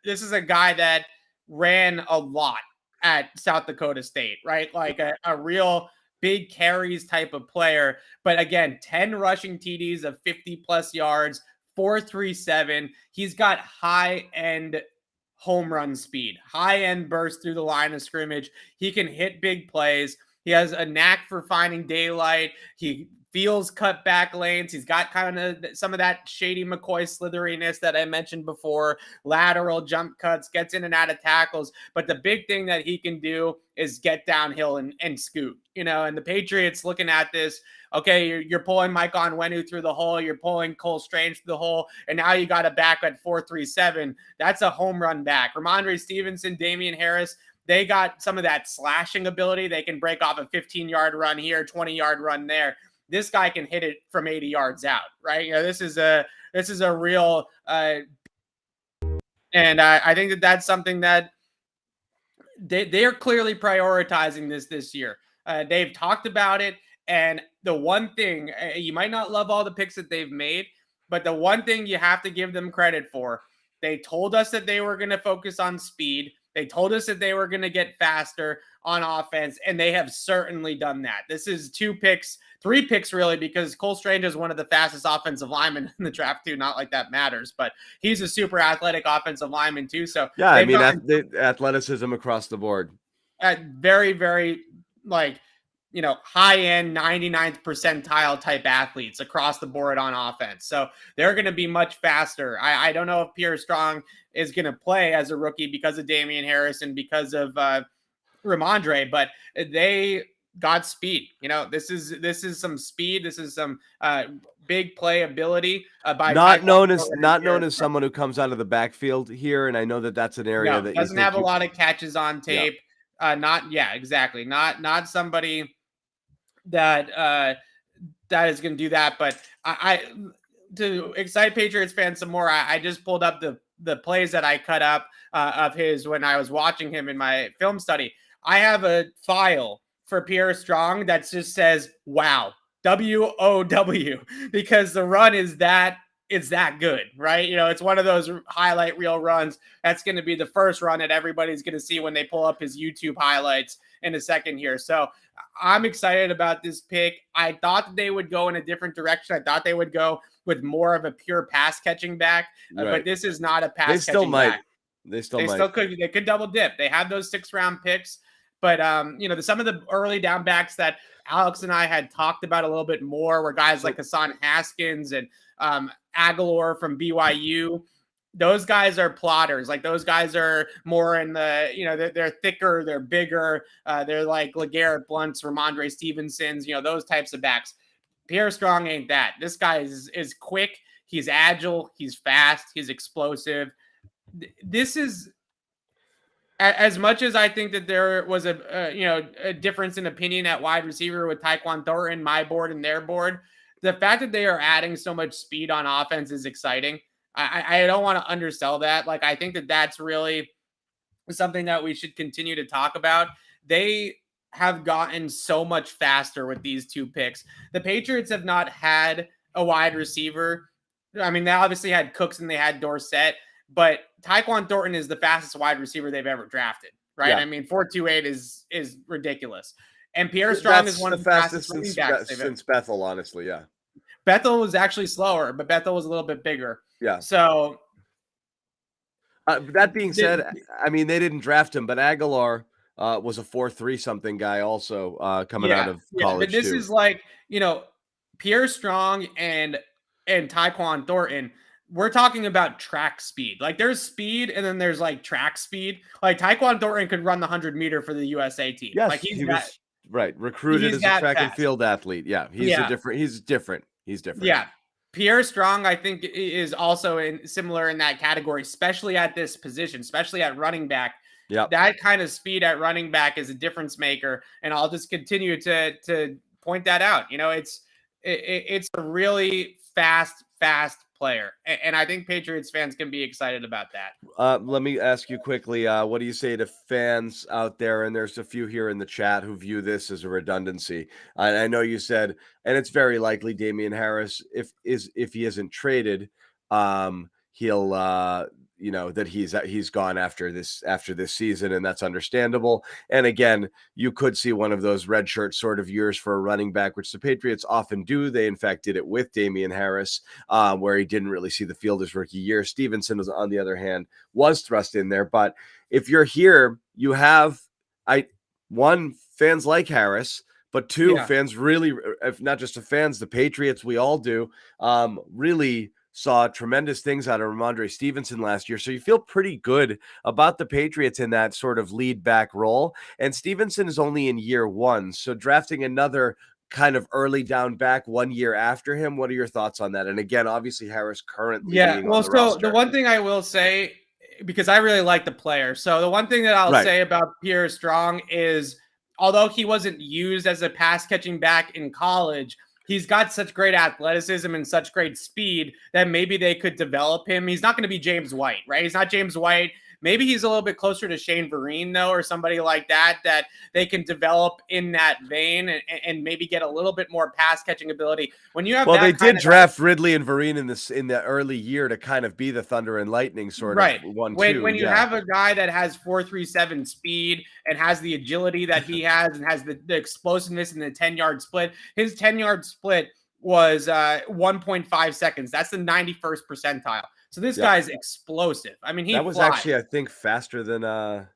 guy that ran a lot at South Dakota State, right? Like a real big carries type of player. But again, 10 rushing TDs of 50 plus yards, 4.37. He's got high end home run speed, high end burst through the line of scrimmage. He can hit big plays. He has a knack for finding daylight. He feels cut back lanes. He's got kind of some of that Shady McCoy slitheriness that I mentioned before, lateral jump cuts, gets in and out of tackles. But the big thing that he can do is get downhill and scoot, and the Patriots looking at this, okay, you're pulling Mike Onwenu through the hole, you're pulling Cole Strange through the hole, and now you got a back at 4.37. That's a home run back. Ramondre Stevenson, Damian Harris, they got some of that slashing ability. They can break off a 15-yard run here, 20-yard run there. This guy can hit it from 80 yards out, right? This is a real, and I think that that's something that they are clearly prioritizing this year. They've talked about it, and the one thing, you might not love all the picks that they've made, but the one thing you have to give them credit for, they told us that they were going to focus on speed. They told us that they were going to get faster on offense, and they have certainly done that. This is 3 picks really, because Cole Strange is one of the fastest offensive linemen in the draft too. Not like that matters, but he's a super athletic offensive lineman too. So yeah, I mean, athleticism across the board. At very, very high-end 99th percentile type athletes across the board on offense. So they're going to be much faster. I don't know if Pierre Strong is going to play as a rookie because of Damian Harris and because of Ramondre, but they got speed. This is some speed. This is some big play ability. By not known as someone who comes out of the backfield here, and I know that that's an area that doesn't have a lot of catches on tape. Yeah. Exactly. Not somebody that is going to do that. But I to excite Patriots fans some more, I just pulled up the plays that I cut up of his when I was watching him in my film study. I have a file for Pierre Strong that just says "Wow," WOW, because the run is that good, right? It's one of those highlight reel runs. That's going to be the first run that everybody's going to see when they pull up his YouTube highlights in a second here. So I'm excited about this pick. I thought that they would go in a different direction. I thought they would go with more of a pure pass catching back, but this is not a pass catching back. They still could. They could double dip. They have those 6th round picks. But some of the early down backs that Alex and I had talked about a little bit more were guys like Hassan Haskins and Aguilar from BYU. Those guys are plotters. Like those guys are more in the, they're thicker, they're bigger. They're like LeGarrette Blunts, Ramondre Stevensons, those types of backs. Pierre Strong ain't that. This guy is quick. He's agile. He's fast. He's explosive. This is as much as I think that there was a difference in opinion at wide receiver with Tyquan Thornton, my board and their board. The fact that they are adding so much speed on offense is exciting. I don't want to undersell that. Like, I think that that's really something that we should continue to talk about. They have gotten so much faster with these two picks. The Patriots have not had a wide receiver. I mean, they obviously had Cooks and they had Dorsett, but Tyquan Thornton is the fastest wide receiver they've ever drafted, right? Yeah. I mean, 4.28 is ridiculous. And Pierre Strong is one of the fastest since Bethel, honestly, yeah. Bethel was actually slower, but Bethel was a little bit bigger. Yeah. So that being said, I mean, they didn't draft him, but Aguilar was a 4.3 something guy also coming out of college. But this is like, Pierre Strong and Tyquan Thornton. We're talking about track speed. Like there's speed and then there's like track speed. Like Tyquan Thornton could run the 100-meter for the USA team. Yes, like he was recruited as a track and field athlete. Yeah, he's different. Yeah. Pierre Strong, I think, is also similar in that category, especially at this position, especially at running back. Yeah, that kind of speed at running back is a difference maker, and I'll just continue to point that out. It's a really fast player, and I think Patriots fans can be excited about that. Let me ask you quickly, what do you say to fans out there? And there's a few here in the chat who view this as a redundancy. I know you said, and it's very likely Damian Harris, if he isn't traded, he'll that he's gone after this season, and that's understandable. And again, you could see one of those red shirt sort of years for a running back, which the Patriots often do. They in fact did it with Damian Harris, where he didn't really see the field his rookie year. Stevenson was, on the other hand, was thrust in there. But if you're here, you have fans like Harris, but two, fans really, if not just the fans, the Patriots, we all do, really saw tremendous things out of Ramondre Stevenson last year. So you feel pretty good about the Patriots in that sort of lead back role. And Stevenson is only in year one. So drafting another kind of early down back 1 year after him, what are your thoughts on that? And again, obviously Harris currently being on the roster. The one thing I will say, because I really like the player. So the one thing that I'll say about Pierre Strong is, although he wasn't used as a pass catching back in college, he's got such great athleticism and such great speed that maybe they could develop him. He's not going to be James White, right? He's not James White. Maybe he's a little bit closer to Shane Vereen, though, or somebody like that they can develop in that vein and maybe get a little bit more pass catching ability. When you have they did draft Ridley and Vereen in the early year to kind of be the Thunder and Lightning sort of 1-2. When you have a guy that has 4.37 speed and has the agility that he has and has the explosiveness in the 10-yard split, his 10-yard split was 1.5 seconds. That's the 91st percentile. So this guy's explosive. I mean, that was actually, I think, faster than that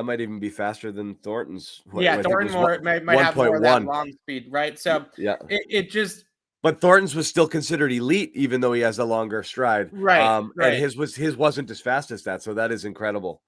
might even be faster than Thornton's. Thornton might have more of that long speed, right? So it just. But Thornton's was still considered elite, even though he has a longer stride. Right. And his wasn't as fast as that. So that is incredible.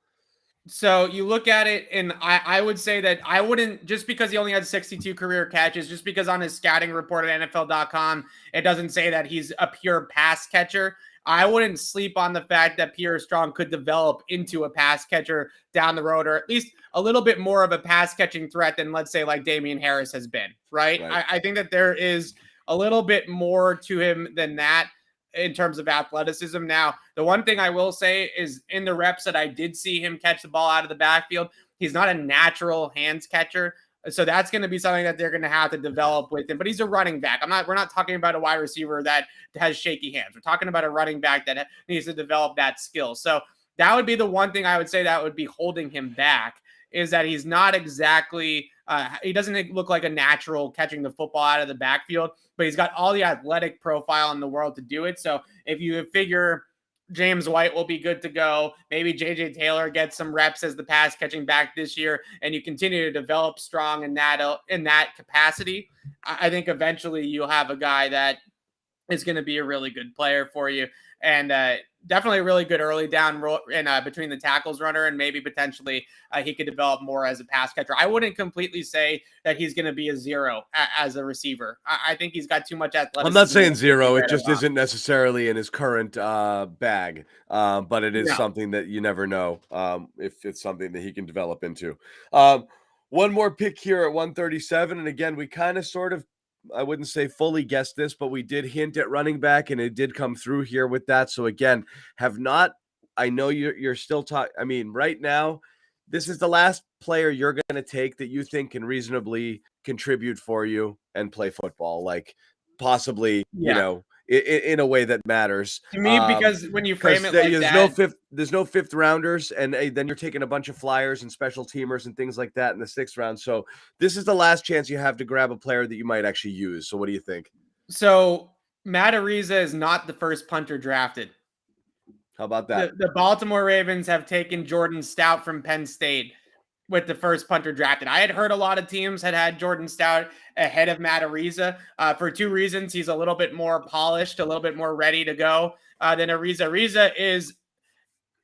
So you look at it, and I would say that I wouldn't, just because he only had 62 career catches, just because on his scouting report at NFL.com, it doesn't say that he's a pure pass catcher. I wouldn't sleep on the fact that Pierre Strong could develop into a pass catcher down the road, or at least a little bit more of a pass catching threat than, let's say, like Damian Harris has been, right? I think that there is a little bit more to him than that in terms of athleticism. Now, the one thing I will say is, in the reps that I did see him catch the ball out of the backfield, he's not a natural hands catcher. So that's going to be something that they're going to have to develop with him. But he's a running back. We're not talking about a wide receiver that has shaky hands. We're talking about a running back that needs to develop that skill. So that would be the one thing I would say that would be holding him back, is that he's not exactly he doesn't look like a natural catching the football out of the backfield, but he's got all the athletic profile in the world to do it. So if you figure James White will be good to go. Maybe JJ Taylor gets some reps as the pass catching back this year, and you continue to develop strong in that capacity. I think eventually you'll have a guy that is going to be a really good player for you, and definitely a really good early down and between the tackles runner, and maybe potentially he could develop more as a pass catcher. I wouldn't completely say that he's going to be a zero as a receiver. I think he's got too much athleticism. I'm not saying zero. It just isn't necessarily in his current bag, but it is something that you never know if it's something that he can develop into. One more pick here at 137, and again, we kind of sort of, I wouldn't say fully guessed this, but we did hint at running back, and it did come through here with that. So again, I know you're still talking. I mean, right now, this is the last player you're going to take that you think can reasonably contribute for you and play football, like possibly, in a way that matters to me, because when you frame it like there's no fifth rounders, and then you're taking a bunch of flyers and special teamers and things like that in the 6th round. So this is the last chance you have to grab a player that you might actually use. So what do you think? So Matt Ariza is not the first punter drafted. How about that? The Baltimore Ravens have taken Jordan Stout from Penn State with the first punter drafted. I had heard a lot of teams had Jordan Stout ahead of Matt Ariza for 2 reasons. He's a little bit more polished, a little bit more ready to go than Ariza. Ariza is,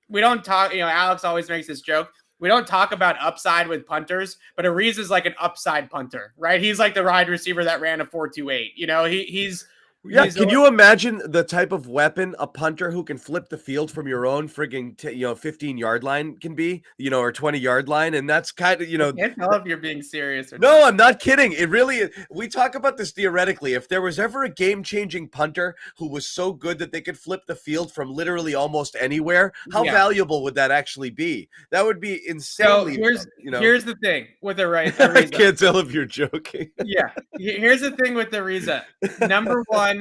we don't talk, Alex always makes this joke. We don't talk about upside with punters, but Ariza is like an upside punter, right? He's like the wide receiver that ran a 4.28. He's can you imagine the type of weapon a punter who can flip the field from your own frigging 15-yard line can be, or 20-yard line? And that's kind of, I can't tell if you're being serious or no, not. I'm not kidding. It really is. We talk about this theoretically. If there was ever a game-changing punter who was so good that they could flip the field from literally almost anywhere, how valuable would that actually be? That would be insanely. So here's the thing with Ariza. I can't tell if you're joking. Yeah. Here's the thing with Ariza. Number one,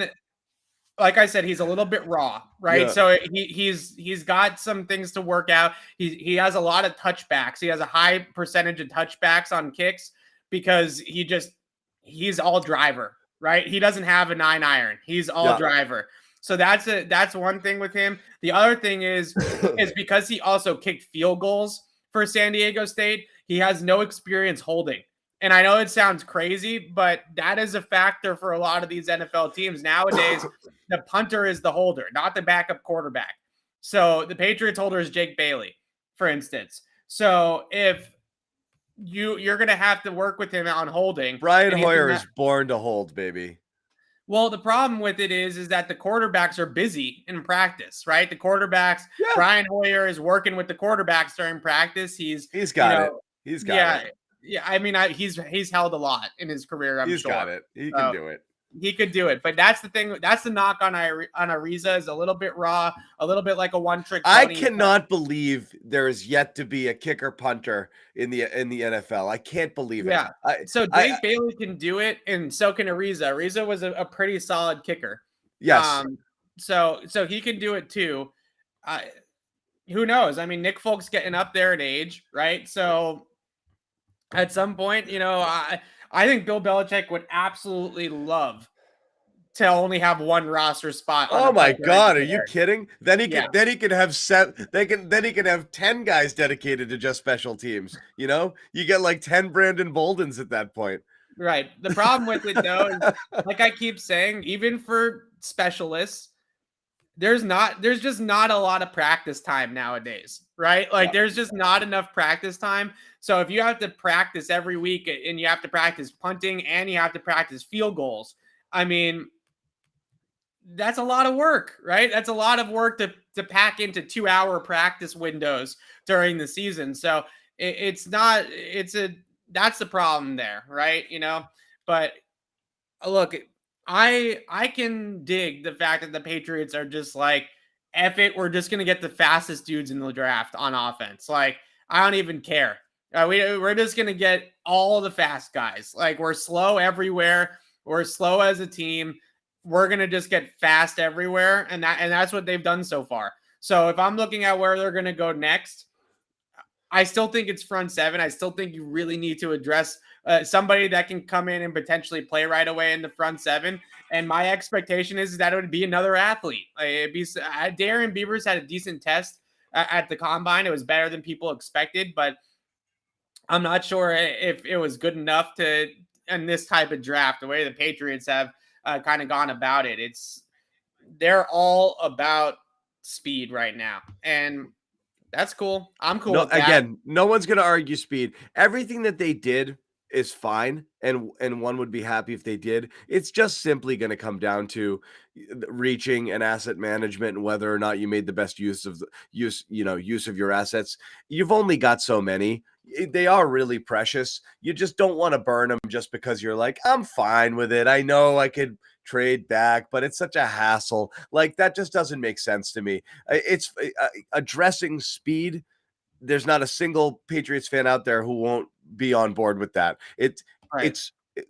like I said, he's a little bit raw, right? Yeah. So he's got some things to work out. He has a lot of touchbacks. He has a high percentage of touchbacks on kicks because he's all driver, right? He doesn't have a 9-iron. He's all driver. So that's one thing with him. The other thing is because he also kicked field goals for San Diego State, he has no experience holding. And I know it sounds crazy, but that is a factor for a lot of these NFL teams. Nowadays, the punter is the holder, not the backup quarterback. So the Patriots holder is Jake Bailey, for instance. So if you're going to have to work with him on holding. Brian Hoyer is born to hold, baby. Well, the problem with it is that the quarterbacks are busy in practice, right? The quarterbacks, Brian Hoyer is working with the quarterbacks during practice. He's got it. He's got it. Yeah, I mean, he's held a lot in his career. I'm sure he's got it. He can do it. He could do it, but that's the thing. That's the knock on Ariza, is a little bit raw, a little bit like a one-trick pony. I cannot believe there is yet to be a kicker punter in the NFL. I can't believe it. Yeah. So Jake Bailey can do it, and so can Ariza. Ariza was a pretty solid kicker. Yes. So he can do it too. Who knows? I mean, Nick Folk's getting up there in age, right? So at some point, I think Bill Belichick would absolutely love to only have one roster spot. Oh my God, are you kidding? Then he could have 10 guys dedicated to just special teams. You get like 10 Brandon Boldens at that point. Right. The problem with it though is, like I keep saying, even for specialists, there's just not a lot of practice time nowadays, right? Like there's just not enough practice time. So if you have to practice every week and you have to practice punting and you have to practice field goals, I mean, that's a lot of work, right? That's a lot of work to pack into 2-hour practice windows during the season. So that's the problem there, right? But look, I can dig the fact that the Patriots are just like, F it, we're just going to get the fastest dudes in the draft on offense. Like, I don't even care. We're just going to get all the fast guys. Like, we're slow everywhere. We're slow as a team. We're going to just get fast everywhere. And that's what they've done so far. So if I'm looking at where they're going to go next, I still think it's front seven. I still think you really need to address somebody that can come in and potentially play right away in the front seven. And my expectation is that it would be another athlete. It'd be Darren Beavers had a decent test at the combine. It was better than people expected, but I'm not sure if it was good enough to in this type of draft. The way the Patriots have kind of gone about it, they're all about speed right now, and that's cool. I'm cool No, with that. again, no one's going to argue speed. Everything that they did is fine, and one would be happy if they did. It's just simply going to come down to reaching and asset management and whether or not you made the best use of use of your assets. You've only got so many. They are really precious. You just don't want to burn them just because you're like, I'm fine with it. I know I could trade back, but it's such a hassle. Like, that just doesn't make sense to me. It's addressing speed. There's not a single Patriots fan out there who won't be on board with that. Right.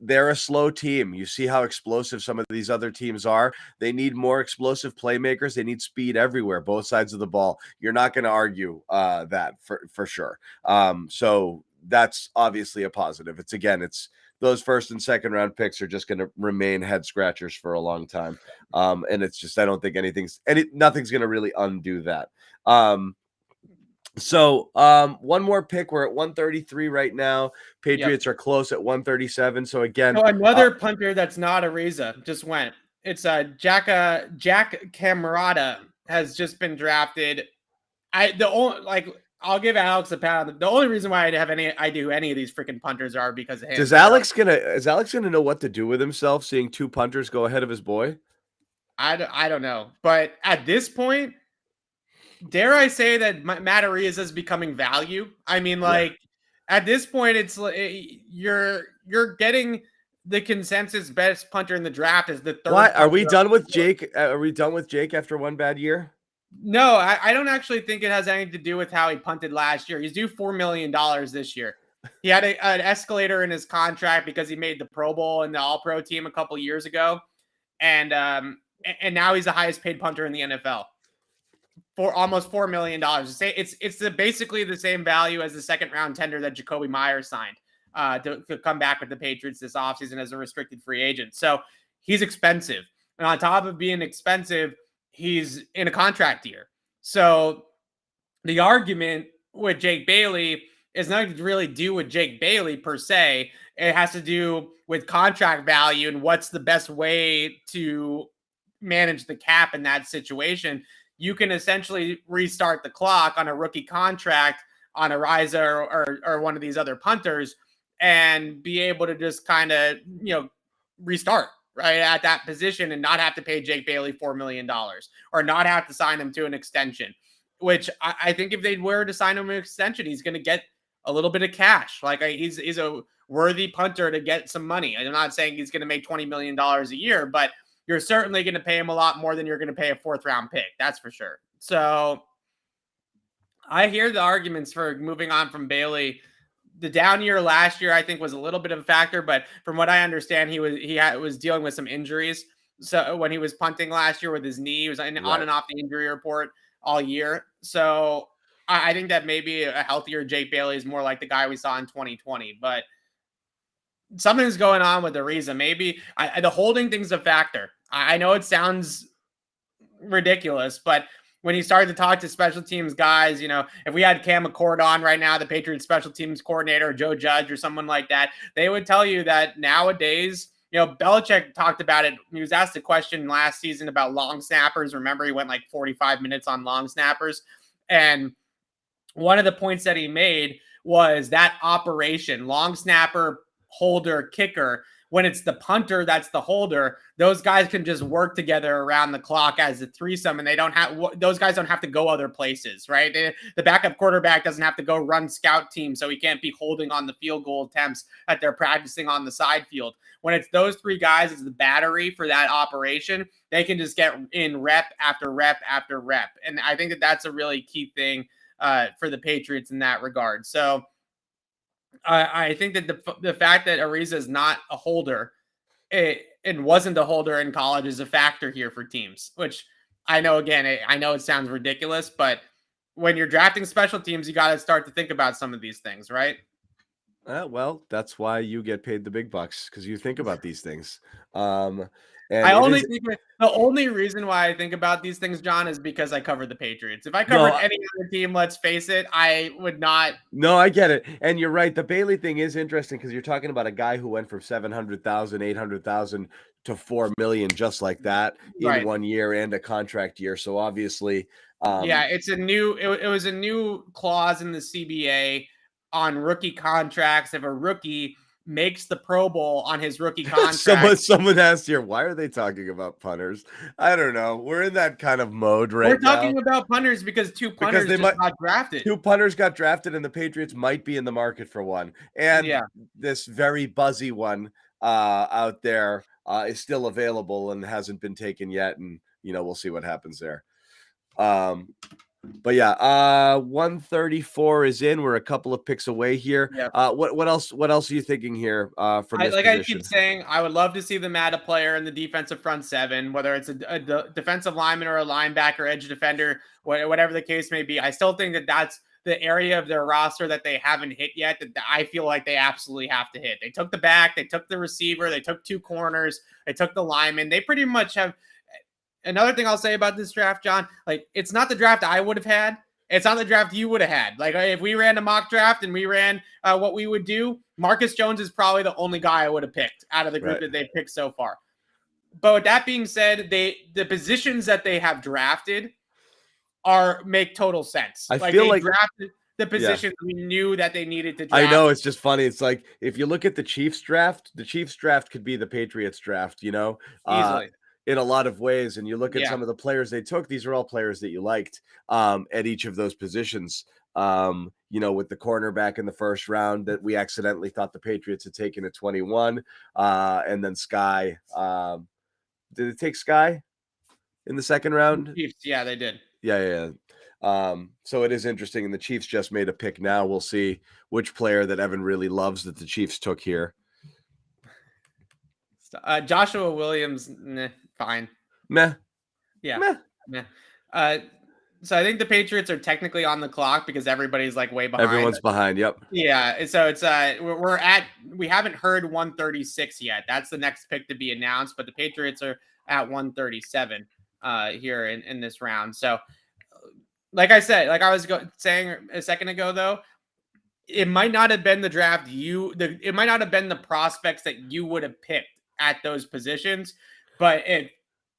They're a slow team. You see how explosive some of these other teams are. They need more explosive playmakers. They need speed everywhere, both sides of the ball. You're not going to argue that for sure. So that's obviously a positive. It's those first and second round picks are just going to remain head scratchers for a long time. And it's just, I don't think nothing's going to really undo that. So one more pick. We're at 133 right now. Patriots are close at 137. So again, so another punter that's not Ariza just went. It's Jack Camarada has just been drafted. I'll give Alex a pat. The only reason why I do any of these freaking punters are because of him. is Alex gonna know what to do with himself seeing two punters go ahead of his boy? I don't know, but at this point, dare I say that Matt Ariza is becoming value? I mean, like at this point, it's you're getting the consensus best punter in the draft as the third. What are we done with Jake? Are we done with Jake after one bad year? No, I don't actually think it has anything to do with how he punted last year. He's due $4 million this year. He had an escalator in his contract because he made the Pro Bowl and the All Pro team a couple years ago, and now he's the highest paid punter in the NFL for almost $4 million. It's basically the same value as the second round tender that Jacoby Myers signed to come back with the Patriots this offseason as a restricted free agent. So he's expensive, and on top of being expensive, he's in a contract year. So the argument with Jake Bailey is nothing to really do with Jake Bailey per se. It has to do with contract value and what's the best way to manage the cap in that situation. You can essentially restart the clock on a rookie contract on Ariza or one of these other punters and be able to just kind of, restart right at that position and not have to pay Jake Bailey $4 million or not have to sign him to an extension, which I think if they were to sign him an extension, he's going to get a little bit of cash. Like he's a worthy punter to get some money. I'm not saying he's going to make $20 million a year, but you're certainly going to pay him a lot more than you're going to pay a fourth round pick. That's for sure. So I hear the arguments for moving on from Bailey. The down year last year, I think, was a little bit of a factor, but from what I understand, he was dealing with some injuries. So when he was punting last year with his knee, he was on and off the injury report all year. So I think that maybe a healthier Jake Bailey is more like the guy we saw in 2020, but something's going on with Ariza. Maybe the holding thing's a factor. I know it sounds ridiculous, but when he started to talk to special teams guys, if we had Cam McCord on right now, the Patriots special teams coordinator, or Joe Judge or someone like that, they would tell you that nowadays, Belichick talked about it. He was asked a question last season about long snappers. Remember, he went like 45 minutes on long snappers. And one of the points that he made was that operation, long snapper, holder, kicker, when it's the punter that's the holder, those guys can just work together around the clock as a threesome, and those guys don't have to go other places, right? The backup quarterback doesn't have to go run scout team, so he can't be holding on the field goal attempts that they're practicing on the side field. When it's those three guys as the battery for that operation, they can just get in rep after rep after rep, and I think that that's a really key thing for the Patriots in that regard. So I think that the fact that Ariza is not a holder and wasn't a holder in college is a factor here for teams, which I know, again, I know it sounds ridiculous, but when you're drafting special teams, you got to start to think about some of these things, right? Well, that's why you get paid the big bucks, because you think about these things. And I it only is think the only reason why I think about these things, John, is because I covered the Patriots. If I no, covered any other team, let's face it, I would not. no, I get it. And you're right. The Bailey thing is interesting because you're talking about a guy who went from 700,000, 800,000 to 4 million just like that in Right. 1 year and a contract year. So obviously, Yeah, it's a new. It was a new clause in the CBA on rookie contracts. If a rookie makes the Pro Bowl on his rookie contract, someone asked here, why are they talking about punters? I don't know. We're in that kind of mode we're right now talking about punters because two because punters they just might got drafted. two punters got drafted and the Patriots might be in the market for one. And Yeah. this very buzzy one out there is still available and hasn't been taken yet. And, we'll see what happens there. But yeah, 134 is in. We're a couple of picks away here. Yeah. What else? What else are you thinking here from this I position? keep saying, I would love to see them add a player in the defensive front seven, whether it's a defensive lineman or a linebacker, edge defender, whatever the case may be. I still think that that's the area of their roster that they haven't hit yet, that I feel like they absolutely have to hit. They took the back, they took the receiver, they took two corners, they took the lineman. They pretty much have. Another thing I'll say about this draft, John, like, it's not the draft I would have had. It's not the draft you would have had. Like, if we ran a mock draft and we ran what we would do, Marcus Jones is probably the only guy I would have picked out of the group that they picked so far. But with that being said, the positions that they have drafted make total sense. I Like, feel they like drafted the positions we knew that they needed to I draft. know, it's just funny. It's like if you look at the Chiefs draft could be the Patriots draft, Easily. in a lot of ways. And you look at Yeah. some of the players they took, these are all players that you liked at each of those positions. With the cornerback in the first round that we accidentally thought the Patriots had taken at 21. And then Sky. Did it take Sky in the second round? Chiefs, yeah, they did. Yeah. So it is interesting, and the Chiefs just made a pick now. We'll see which player that Evan really loves that the Chiefs took here. Joshua Williams, fine. Meh. Yeah. Meh. Meh. So I think the Patriots are technically on the clock because everybody's like way behind. Everyone's behind. Yep. Yeah. So it's we haven't heard 136 yet. That's the next pick to be announced, but the Patriots are at 137 here in this round. So like I said, like I was saying a second ago, though, it might not have been the draft it might not have been the prospects that you would have picked at those positions, but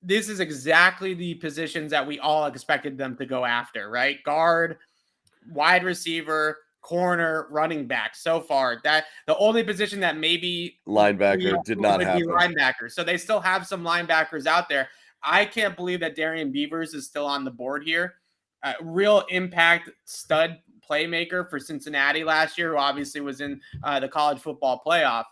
this is exactly the positions that we all expected them to go after, right? Guard, wide receiver, corner, running back. So far, that the only position that maybe linebacker did not happen. Linebacker. So they still have some linebackers out there. I can't believe that Darian Beavers is still on the board here. Real impact stud playmaker for Cincinnati last year, who obviously was in the college football playoff.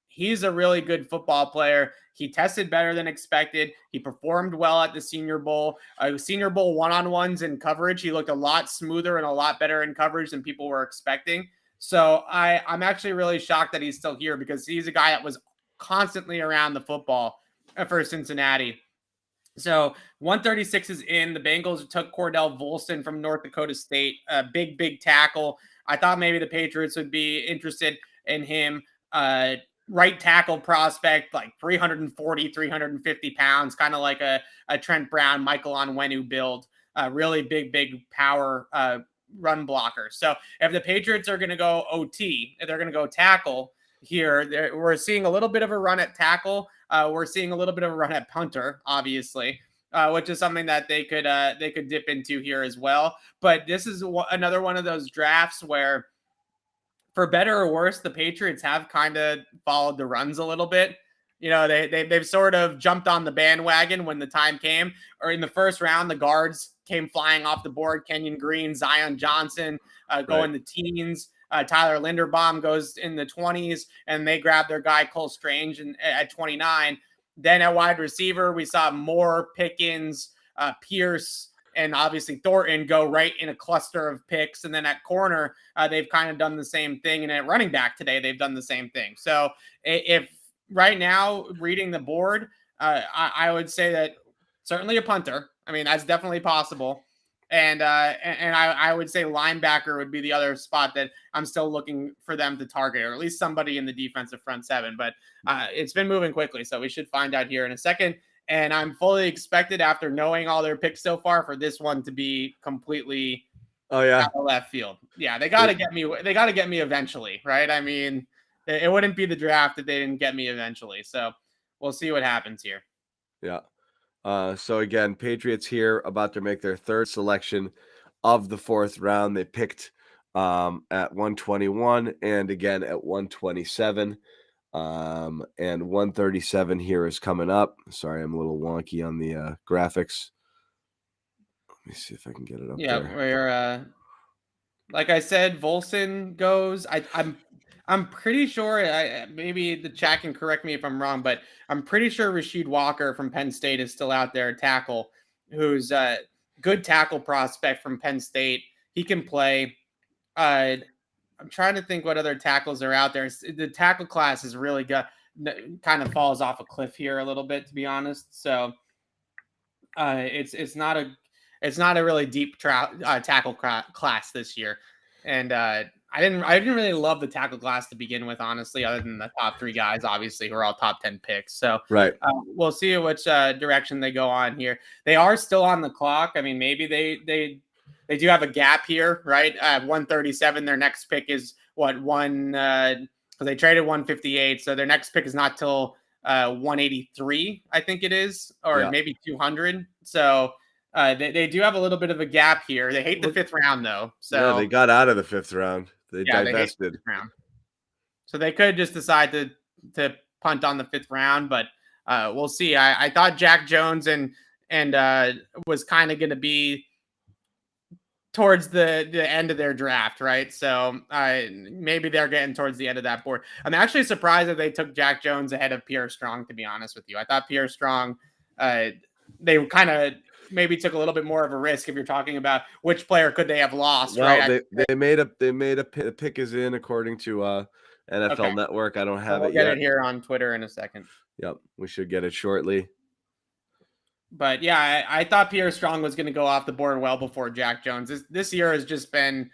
He's a really good football player. He tested better than expected. He performed well at the Senior Bowl. Senior Bowl one-on-ones in coverage. He looked a lot smoother and a lot better in coverage than people were expecting. So I'm actually really shocked that he's still here because he's a guy that was constantly around the football for Cincinnati. So 136 is in. The Bengals took Cordell Volson from North Dakota State, a big tackle. I thought maybe the Patriots would be interested in him. Right tackle prospect, like 340, 350 pounds, kind of like a Trent Brown, Michael Onwenu build. Really big power run blocker. So if the Patriots are going to go OT, if they're going to go tackle here, we're seeing a little bit of a run at tackle. We're seeing a little bit of a run at punter, obviously, which is something that they could dip into here as well. But this is another one of those drafts where, for better or worse, the Patriots have kind of followed the runs a little bit. They've sort of jumped on the bandwagon when the time came. Or in the first round, the guards came flying off the board. Kenyon Green, Zion Johnson go in the teens. Tyler Linderbaum goes in the 20s, and they grab their guy Cole Strange at 29. Then at wide receiver, we saw Moore, Pickens, Pierce, and obviously Thornton go right in a cluster of picks. And then at corner, they've kind of done the same thing. And at running back today, they've done the same thing. So if right now, reading the board, I would say that certainly a punter. I mean, that's definitely possible. And I would say linebacker would be the other spot that I'm still looking for them to target, or at least somebody in the defensive front seven. But it's been moving quickly, so we should find out here in a second. And I'm fully expected, after knowing all their picks so far, for this one to be completely Oh yeah, out of left field. Yeah, they got to get me. They got to get me eventually, right? I mean, it wouldn't be the draft if they didn't get me eventually. So we'll see what happens here. yeah. So again, Patriots here about to make their third selection of the fourth round. They picked at 121 and again at 127. And 137 here is coming up. Sorry, I'm a little wonky on the graphics. Let me see if I can get it up there. We're like I said, Volson goes. I'm pretty sure. Maybe the chat can correct me if I'm wrong, but I'm pretty sure Rasheed Walker from Penn State is still out there, tackle, who's a good tackle prospect from Penn State. He can play. I'm trying to think what other tackles are out there. The tackle class is really good. Kind of falls off a cliff here a little bit, to be honest. So it's not a really deep tackle class this year, and I didn't really love the tackle class to begin with, honestly, other than the top three guys, obviously, who are all top 10 picks. So right, we'll see which direction they go on here. They are still on the clock. I mean, maybe they do have a gap here, right? 137. Their next pick is what, because they traded 158, so their next pick is not till 183, I think it is, or maybe 200. So they do have a little bit of a gap here. They hate the fifth round, though. So yeah, they got out of the fifth round. They divested. So they could just decide to punt on the fifth round, but we'll see. I thought Jack Jones and was kind of going to be towards the end of their draft, right? So maybe they're getting towards the end of that board. I'm actually surprised that they took Jack Jones ahead of Pierre Strong, to be honest with you. I thought Pierre Strong, they kind of maybe took a little bit more of a risk if you're talking about which player could they have lost, well, right? They made a pick is in according to NFL Network. I don't have it yet. We'll get it here on Twitter in a second. Yep, we should get it shortly. But yeah, I thought Pierre Strong was going to go off the board well before Jack Jones. This year has just been.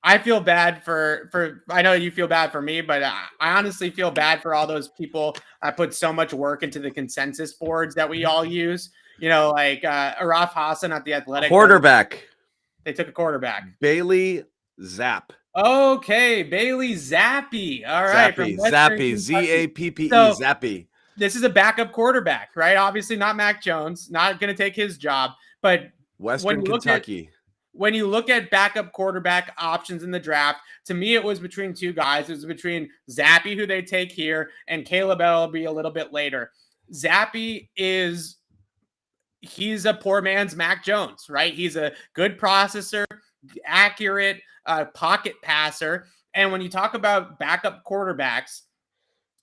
I feel bad for. I know you feel bad for me, but I honestly feel bad for all those people that put so much work into the consensus boards that we all use. You know, like Araf Hassan at the Athletic. Quarterback. They took a quarterback. Bailey Zappe. Okay, Bailey Zappe. All right, Zappe. Z-A-P-P-E. So, Zappe. This is a backup quarterback, right? Obviously not Mac Jones, not going to take his job, but Western Kentucky. When you look at backup quarterback options in the draft, to me, it was between two guys. It was between Zappe, who they take here, and Caleb will be a little bit later. Zappe he's a poor man's Mac Jones, right? He's a good processor, accurate pocket passer. And when you talk about backup quarterbacks,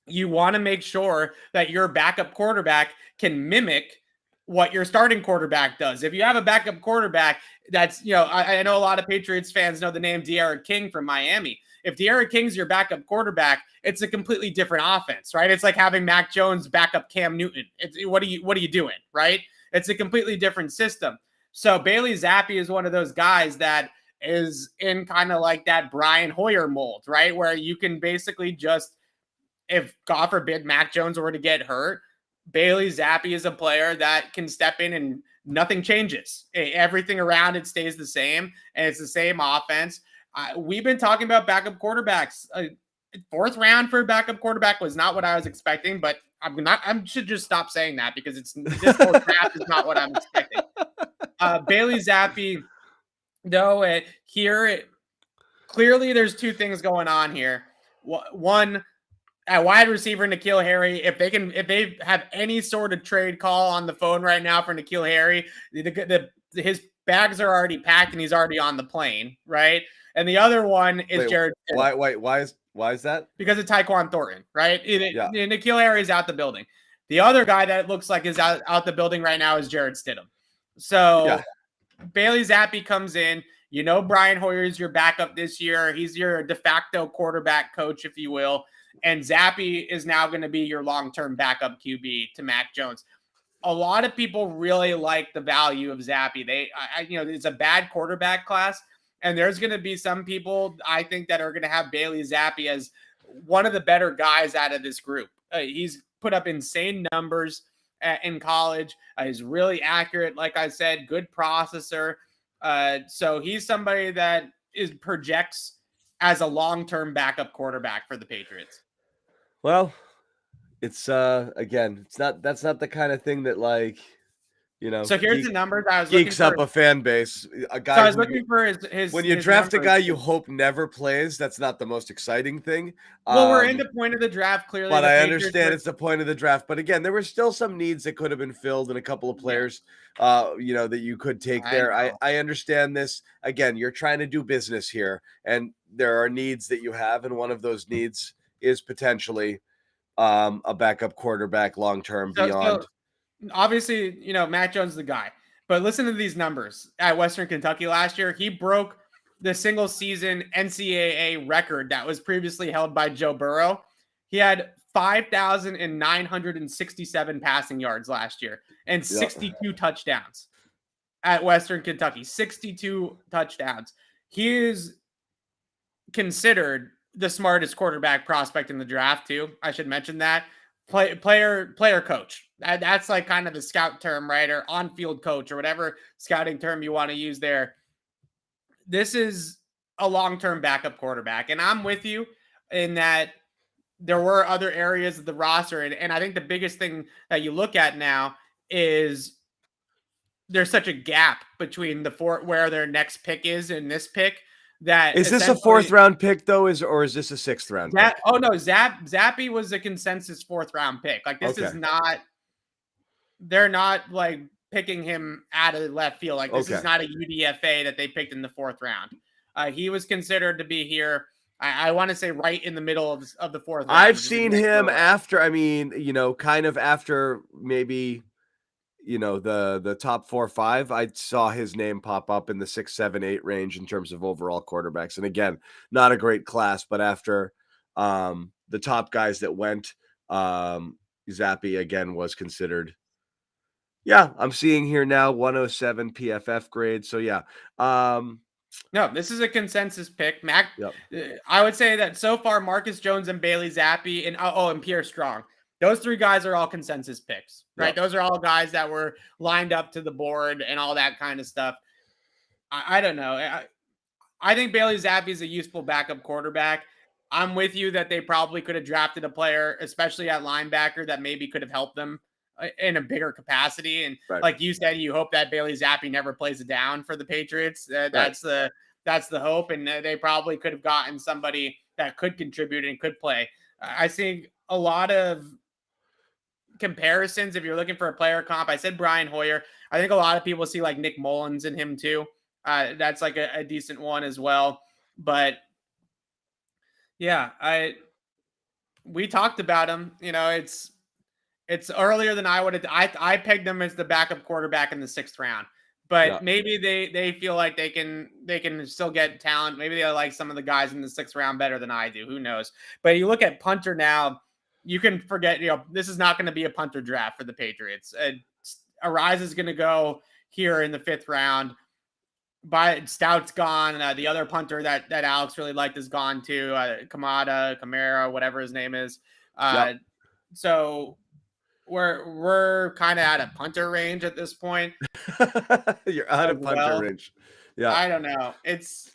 you want to make sure that your backup quarterback can mimic what your starting quarterback does. If you have a backup quarterback that's, I know a lot of Patriots fans know the name De'Ara King from Miami. If De'Ara King's your backup quarterback, it's a completely different offense, right? It's like having Mac Jones backup Cam Newton. What are you doing, right? It's a completely different system. So Bailey Zappe is one of those guys that is in kind of like that Brian Hoyer mold, right? Where you can basically just, if God forbid Mac Jones were to get hurt, Bailey Zappe is a player that can step in and nothing changes. Everything around it stays the same, and it's the same offense. We've been talking about backup quarterbacks. Fourth round for a backup quarterback was not what I was expecting, but I should just stop saying that because this fourth draft is not what I'm expecting. Bailey Zappe, though, clearly there's two things going on here. One, at wide receiver, N'Keal Harry, if they have any sort of trade call on the phone right now for N'Keal Harry, his bags are already packed and he's already on the plane, right? And the other one is Jared. Why is that? Because of Tyquan Thornton, right? N'Keal Harry is out the building. The other guy that looks like is out the building right now is Jared Stidham. So Bailey Zappe comes in. Brian Hoyer is your backup this year. He's your de facto quarterback coach, if you will. And Zappe is now going to be your long-term backup QB to Mac Jones. a lot of people really like the value of Zappy. It's a bad quarterback class, and there's going to be some people I think that are going to have Bailey Zappy as one of the better guys out of this group. He's put up insane numbers in college. He's really accurate, like I said, good processor. So he's somebody that projects as a long-term backup quarterback for the Patriots. Well, it's again, that's not the kind of thing that, like, So here's the numbers I was looking geeks for. up a fan base. A guy So I was who looking for his when you his draft a numbers. guy you hope never plays, that's not the most exciting thing. Well, we're in the point of the draft. Clearly, But the I Patriots understand it's the point of the draft. But again, there were still some needs that could have been filled and a couple of players, that you could take there. I understand this. Again, you're trying to do business here, and there are needs that you have, and one of those needs is potentially a backup quarterback long term beyond. So obviously, Matt Jones is the guy. But listen to these numbers. At Western Kentucky last year, he broke the single season NCAA record that was previously held by Joe Burrow. He had 5,967 passing yards last year and 62 touchdowns at Western Kentucky. 62 touchdowns. He is considered the smartest quarterback prospect in the draft, too. I should mention that. Player coach. That's like kind of the scout term, right? Or on-field coach or whatever scouting term you want to use there. This is a long-term backup quarterback. And I'm with you in that there were other areas of the roster. And I think the biggest thing that you look at now is there's such a gap between where their next pick is and this pick. That is this a 4th round pick though? Or is this a 6th round pick? Oh no, Zappy was a consensus 4th round pick. Like this is not. They're not like picking him out of left field. Like this is not a UDFA that they picked in the 4th round. He was considered to be here. I want to say right in the middle of the 4th round. I've seen him after. I mean, kind of after maybe. The top 4 or 5, I saw his name pop up in the 6, 7, 8 range in terms of overall quarterbacks. And again, not a great class, but after the top guys that went, Zappy again was considered. Yeah, I'm seeing here now 107 PFF grade. So yeah. No, this is a consensus pick. I would say that so far, Marcus Jones and Bailey Zappy and Pierre Strong. Those 3 guys are all consensus picks, right? Yep. Those are all guys that were lined up to the board and all that kind of stuff. I don't know. I think Bailey Zappy is a useful backup quarterback. I'm with you that they probably could have drafted a player, especially at linebacker, that maybe could have helped them in a bigger capacity. And like you said, you hope that Bailey Zappy never plays it down for the Patriots. That's the hope. And they probably could have gotten somebody that could contribute and could play. I think a lot of comparisons, if you're looking for a player comp, I said Brian Hoyer. I think a lot of people see like Nick Mullins in him too. That's like a decent one as well. But yeah, we talked about him. It's earlier than I would have. I pegged him as the backup quarterback in the 6th round. But maybe they feel like they can still get talent. Maybe they like some of the guys in the 6th round better than I do. Who knows? But you look at punter now. You can forget, this is not going to be a punter draft for the Patriots. Arise is going to go here in the 5th round. Stout's gone. The other punter that Alex really liked is gone too. Kamara, whatever his name is. So we're kind of out of punter range at this point. You're out of punter range. Yeah. I don't know. It's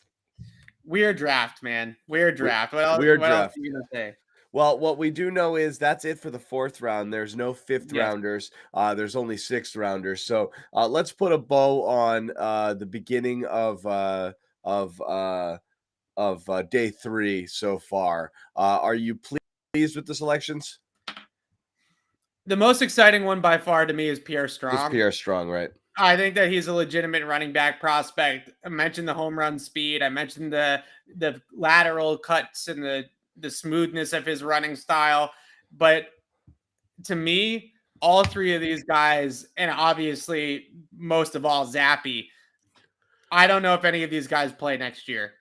weird draft, man. Weird draft. What else are you going to say? Well, what we do know is that's it for the 4th round. There's no 5th rounders. There's only 6th rounders. So let's put a bow on the beginning of day 3 so far. Are you pleased with the selections? The most exciting one by far to me is Pierre Strong. It's Pierre Strong, right? I think that he's a legitimate running back prospect. I mentioned the home run speed. I mentioned the lateral cuts and the smoothness of his running style. But to me, all 3 of these guys, and obviously most of all Zappy, I don't know if any of these guys play next year.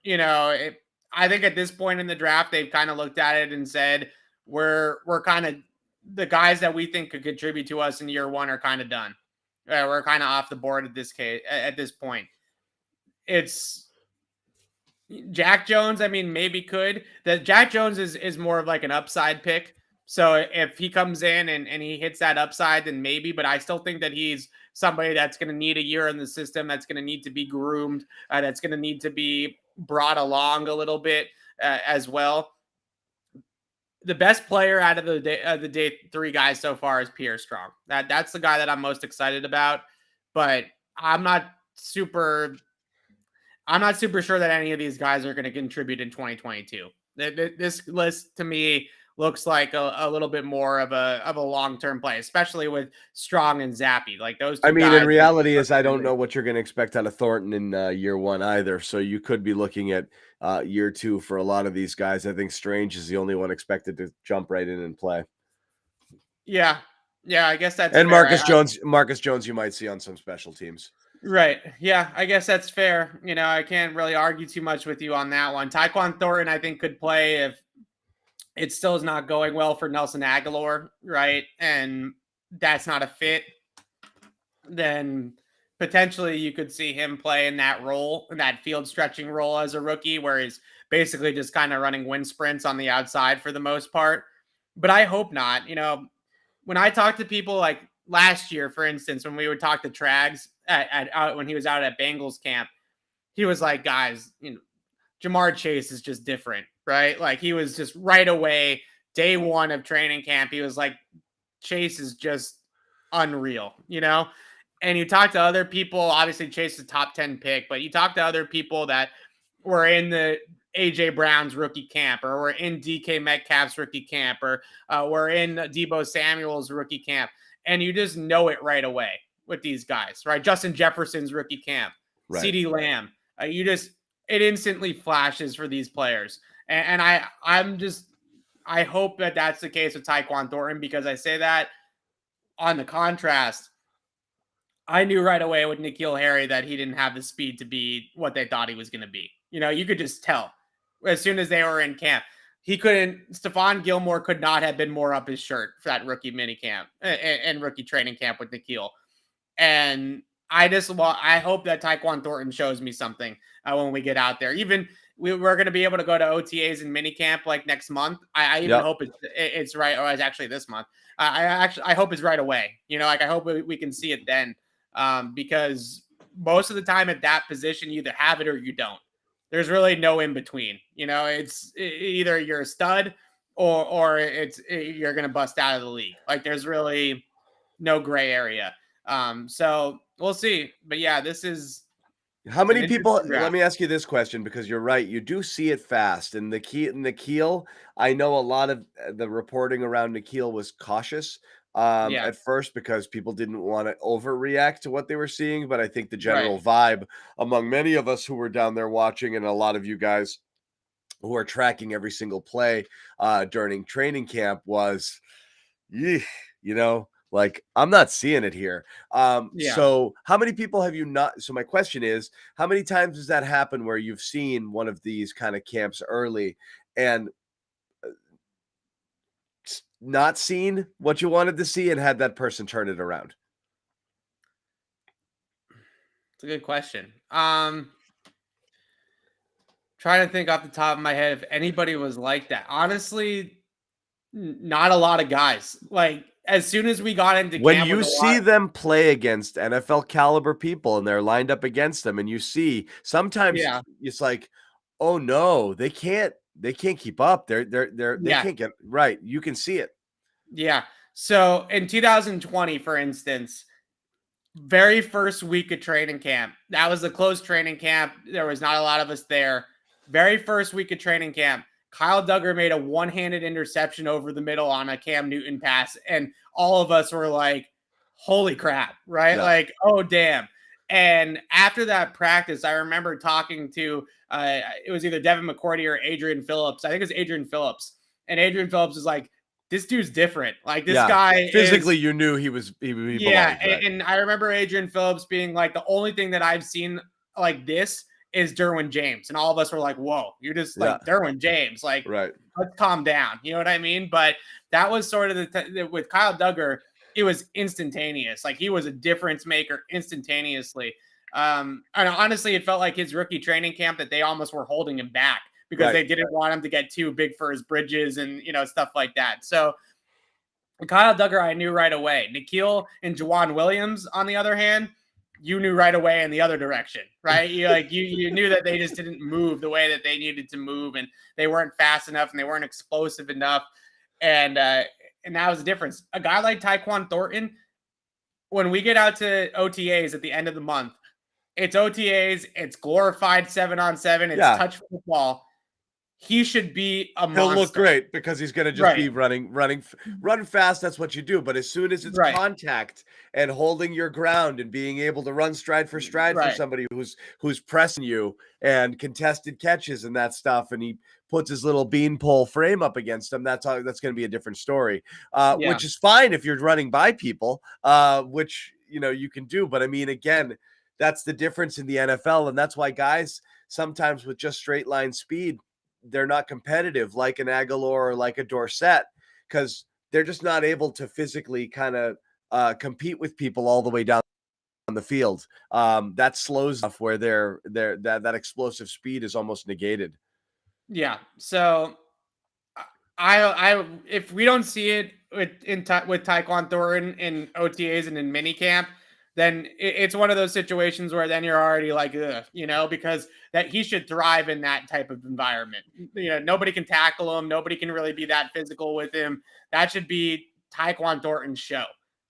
I think at this point in the draft, they've kind of looked at it and said, we're kind of the guys that we think could contribute to us in year one are kind of done. We're kind of off the board at this point. It's Jack Jones, I mean, maybe could. That Jack Jones is more of like an upside pick. So if he comes in and he hits that upside, then maybe. But I still think that he's somebody that's going to need a year in the system, that's going to need to be groomed, that's going to need to be brought along a little bit as well. The best player out of the day three guys so far is Pierre Strong. That's the guy that I'm most excited about. But I'm not super sure that any of these guys are going to contribute in 2022. This list to me looks like a little bit more of a long-term play, especially with Strong and Zappy. Like those two I mean, guys. in reality, I don't know what you're going to expect out of Thornton in year one either. So you could be looking at year two for a lot of these guys. I think Strange is the only one expected to jump right in and play. Yeah, I guess that's and fair. Marcus Jones, you might see on some special teams. Right. Yeah, I guess that's fair. I can't really argue too much with you on that one. Tyquan Thornton, I think, could play if it still is not going well for Nelson Aguilar, right? And that's not a fit. Then potentially you could see him play in that role, in that field stretching role as a rookie, where he's basically just kind of running wind sprints on the outside for the most part. But I hope not. When I talk to people like last year, for instance, when we would talk to Trags when he was out at Bengals camp, he was like, guys, Jamar Chase is just different, right? Like he was just right away, day one of training camp, he was like, Chase is just unreal, And you talk to other people, obviously Chase is a top 10 pick, but you talk to other people that were in the AJ Brown's rookie camp, or were in DK Metcalf's rookie camp, or were in Deebo Samuel's rookie camp, and you just know it right away with these guys, right? Justin Jefferson's rookie camp, right. CeeDee Lamb, it instantly flashes for these players, and I hope that that's the case with Tyquan Thornton, because I say that on the contrast, I knew right away with N'Keal Harry that he didn't have the speed to be what they thought he was going to be. You could just tell as soon as they were in camp. Stephon Gilmore could not have been more up his shirt for that rookie mini camp and rookie training camp with N'Keal. And I hope that Tyquan Thornton shows me something when we get out there. Even we're going to be able to go to OTAs and mini camp like next month. I even hope it's right. Or it's actually this month. I hope it's right away. I hope we can see it then. Because most of the time at that position, you either have it or you don't. There's really no in between. It's either you're a stud or you're going to bust out of the league. Like there's really no gray area. So we'll see. But yeah, this is how many people. Let me ask you this question, because you're right. You do see it fast. And N'Keal, I know a lot of the reporting around N'Keal was cautious. At first, because people didn't want to overreact to what they were seeing. But I think the general vibe among many of us who were down there watching, and a lot of you guys who are tracking every single play during training camp, was, like, I'm not seeing it here. So how many people have you not? So my question is, how many times does that happen where you've seen one of these kind of camps early and not seen what you wanted to see and had that person turn it around? It's a good question. Trying to think off the top of my head if anybody was like that. Honestly, not a lot of guys. Like as soon as we got into when camp, you see them play against NFL caliber people and they're lined up against them, and you see sometimes it's like, oh no, they can't keep up. They can't get right. You can see it. Yeah. So in 2020, for instance, very first week of training camp, that was a closed training camp. There was not a lot of us there. Very first week of training camp, Kyle Duggar made a one-handed interception over the middle on a Cam Newton pass. And all of us were like, holy crap, right? Yeah. Like, oh, damn. And after that practice, I remember talking to, it was either Devin McCourty or Adrian Phillips. I think it was Adrian Phillips. And Adrian Phillips is like, this dude's different. Like this guy physically, you knew he belonged, right? And I remember Adrian Phillips being like, the only thing that I've seen like this is Derwin James. And all of us were like, whoa, you're just like Derwin James. Like, right. Let's calm down. You know what I mean? But that was sort of with Kyle Duggar, it was instantaneous. Like, he was a difference maker instantaneously. And honestly, it felt like his rookie training camp that they almost were holding him back because they didn't want him to get too big for his bridges and, stuff like that. So Kyle Duggar, I knew right away. N'Keal and Juwan Williams, on the other hand, you knew right away in the other direction, right? You knew that they just didn't move the way that they needed to move, and they weren't fast enough, and they weren't explosive enough, and that was the difference. A guy like Tyquan Thornton, when we get out to OTAs at the end of the month, it's OTAs, it's glorified 7-on-7, it's touch football. He should be a monster. He'll look great because he's going to just be run fast. That's what you do. But as soon as it's contact and holding your ground and being able to run stride for stride for somebody who's pressing you and contested catches and that stuff, and he puts his little beanpole frame up against him, that's going to be a different story, which is fine if you're running by people, which, you can do. But I mean, again, that's the difference in the NFL. And that's why guys sometimes with just straight line speed, they're not competitive like an Aguilar or like a Dorsett, because they're just not able to physically kind of compete with people all the way down the field. That slows enough where that explosive speed is almost negated. Yeah. So I if we don't see it with Tyquan Thornton in OTAs and in minicamp, then it's one of those situations where then you're already like, ugh, because that he should thrive in that type of environment. Nobody can tackle him. Nobody can really be that physical with him. That should be Tyquan Thornton's show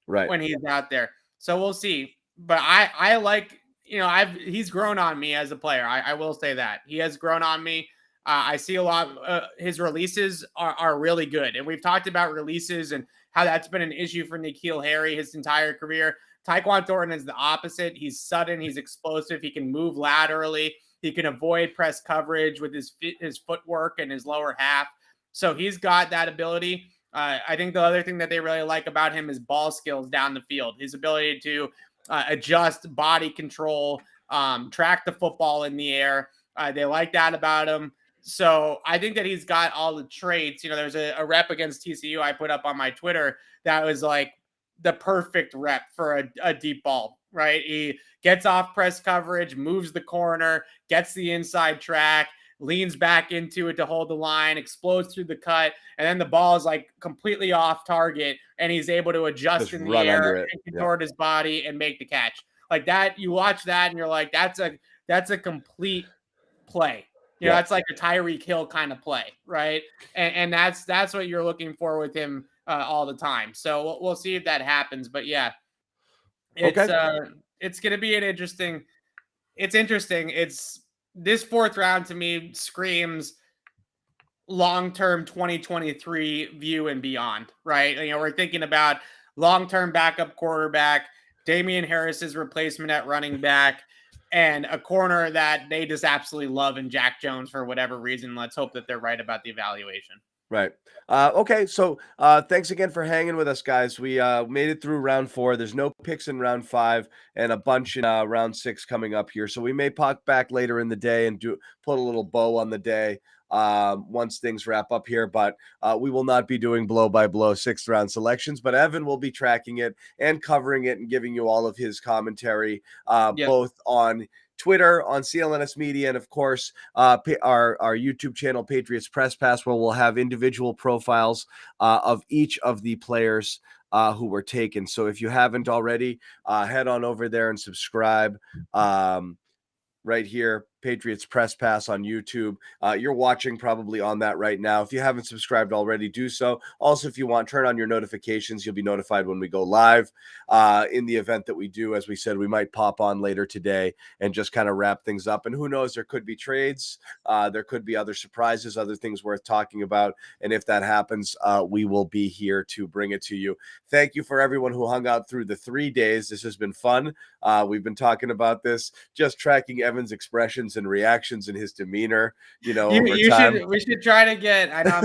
when he's out there. So we'll see. But I like, he's grown on me as a player. I will say that. He has grown on me. I see a lot. His releases are really good. And we've talked about releases and how that's been an issue for N'Keal Harry his entire career. Tyquan Thornton is the opposite. He's sudden. He's explosive. He can move laterally. He can avoid press coverage with his footwork and his lower half. So he's got that ability. I think the other thing that they really like about him is ball skills down the field. His ability to adjust body control, track the football in the air. They like that about him. So I think that he's got all the traits. There's a rep against TCU I put up on my Twitter that was like the perfect rep for a deep ball, right? He gets off press coverage, moves the corner, gets the inside track, leans back into it to hold the line, explodes through the cut, and then the ball is like completely off target, and he's able to adjust just in the air and contort his body and make the catch. Like that, you watch that and you're like, that's a complete play. That's like a Tyreek Hill kind of play, right? And that's what you're looking for with him all the time. So we'll see if that happens. But yeah, it's going to be interesting. It's this fourth round to me screams long-term 2023 view and beyond, right? We're thinking about long-term backup quarterback, Damian Harris's replacement at running back, and a corner that they just absolutely love in Jack Jones for whatever reason. Let's hope that they're right about the evaluation. Right. Okay. So thanks again for hanging with us, guys. We made it through round 4. There's no picks in round 5 and a bunch in round 6 coming up here. So we may pop back later in the day and put a little bow on the day once things wrap up here. But we will not be doing blow by blow 6th round selections. But Evan will be tracking it and covering it and giving you all of his commentary, both on Twitter, on CLNS Media, and of course, our YouTube channel, Patriots Press Pass, where we'll have individual profiles of each of the players who were taken. So if you haven't already, head on over there and subscribe. Right here, Patriots Press Pass on YouTube. You're watching probably on that right now. If you haven't subscribed already, do so. Also, if you want, turn on your notifications. You'll be notified when we go live in the event that we do. As we said, we might pop on later today and just kind of wrap things up. And who knows, there could be trades. There could be other surprises, other things worth talking about. And if that happens, we will be here to bring it to you. Thank you for everyone who hung out through the 3 days. This has been fun. We've been talking about this, just tracking Evan's expressions and reactions and his demeanor, over time. We should try to get. I know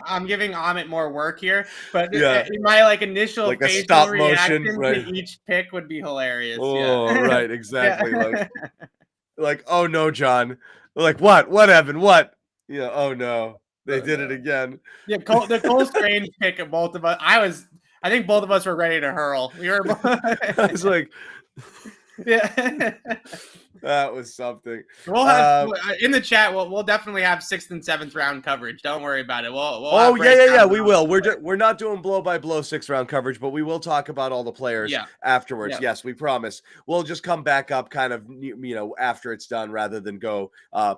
I'm giving Amit more work here, but my initial like a stop motion to each pick would be hilarious. Oh, right, exactly. Like, oh no, John. Like, what, Evan? What? Yeah, oh no. They Oh, did it no. again. Yeah, the Cole Strange pick of both of us. I think both of us were ready to hurl. We were. I was like, Yeah. that was something. We'll have in the chat. We'll definitely have 6th and 7th round coverage. Don't worry about it. We'll Yeah. We will. We're not doing blow by blow 6th round coverage, but we will talk about all the players afterwards. Yeah. Yes, we promise. We'll just come back up kind of after it's done, rather than go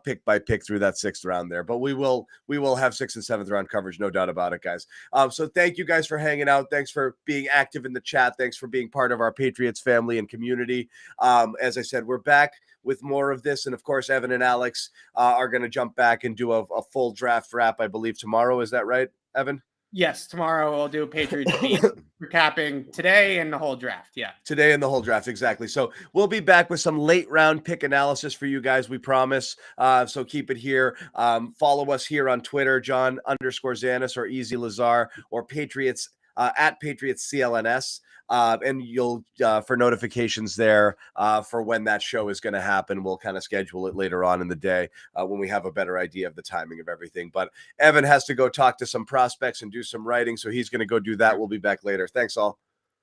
pick by pick through that 6th round there. But we will have 6th and 7th round coverage, no doubt about it, guys. So thank you guys for hanging out. Thanks for being active in the chat. Thanks for being part of our Patriots family and community. As I said, we're back with more of this. And of course, Evan and Alex are going to jump back and do a full draft wrap, I believe, tomorrow. Is that right, Evan? Yes, tomorrow we'll do a Patriots beat, recapping today and the whole draft. Yeah. Today and the whole draft, exactly. So we'll be back with some late round pick analysis for you guys, we promise. So keep it here. Follow us here on Twitter, John_Zannis or Easy Lazar, or Patriots at Patriots CLNS. And you'll for notifications there for when that show is going to happen. We'll kind of schedule it later on in the day when we have a better idea of the timing of everything. But Evan has to go talk to some prospects and do some writing, so he's going to go do that. We'll be back later. Thanks all.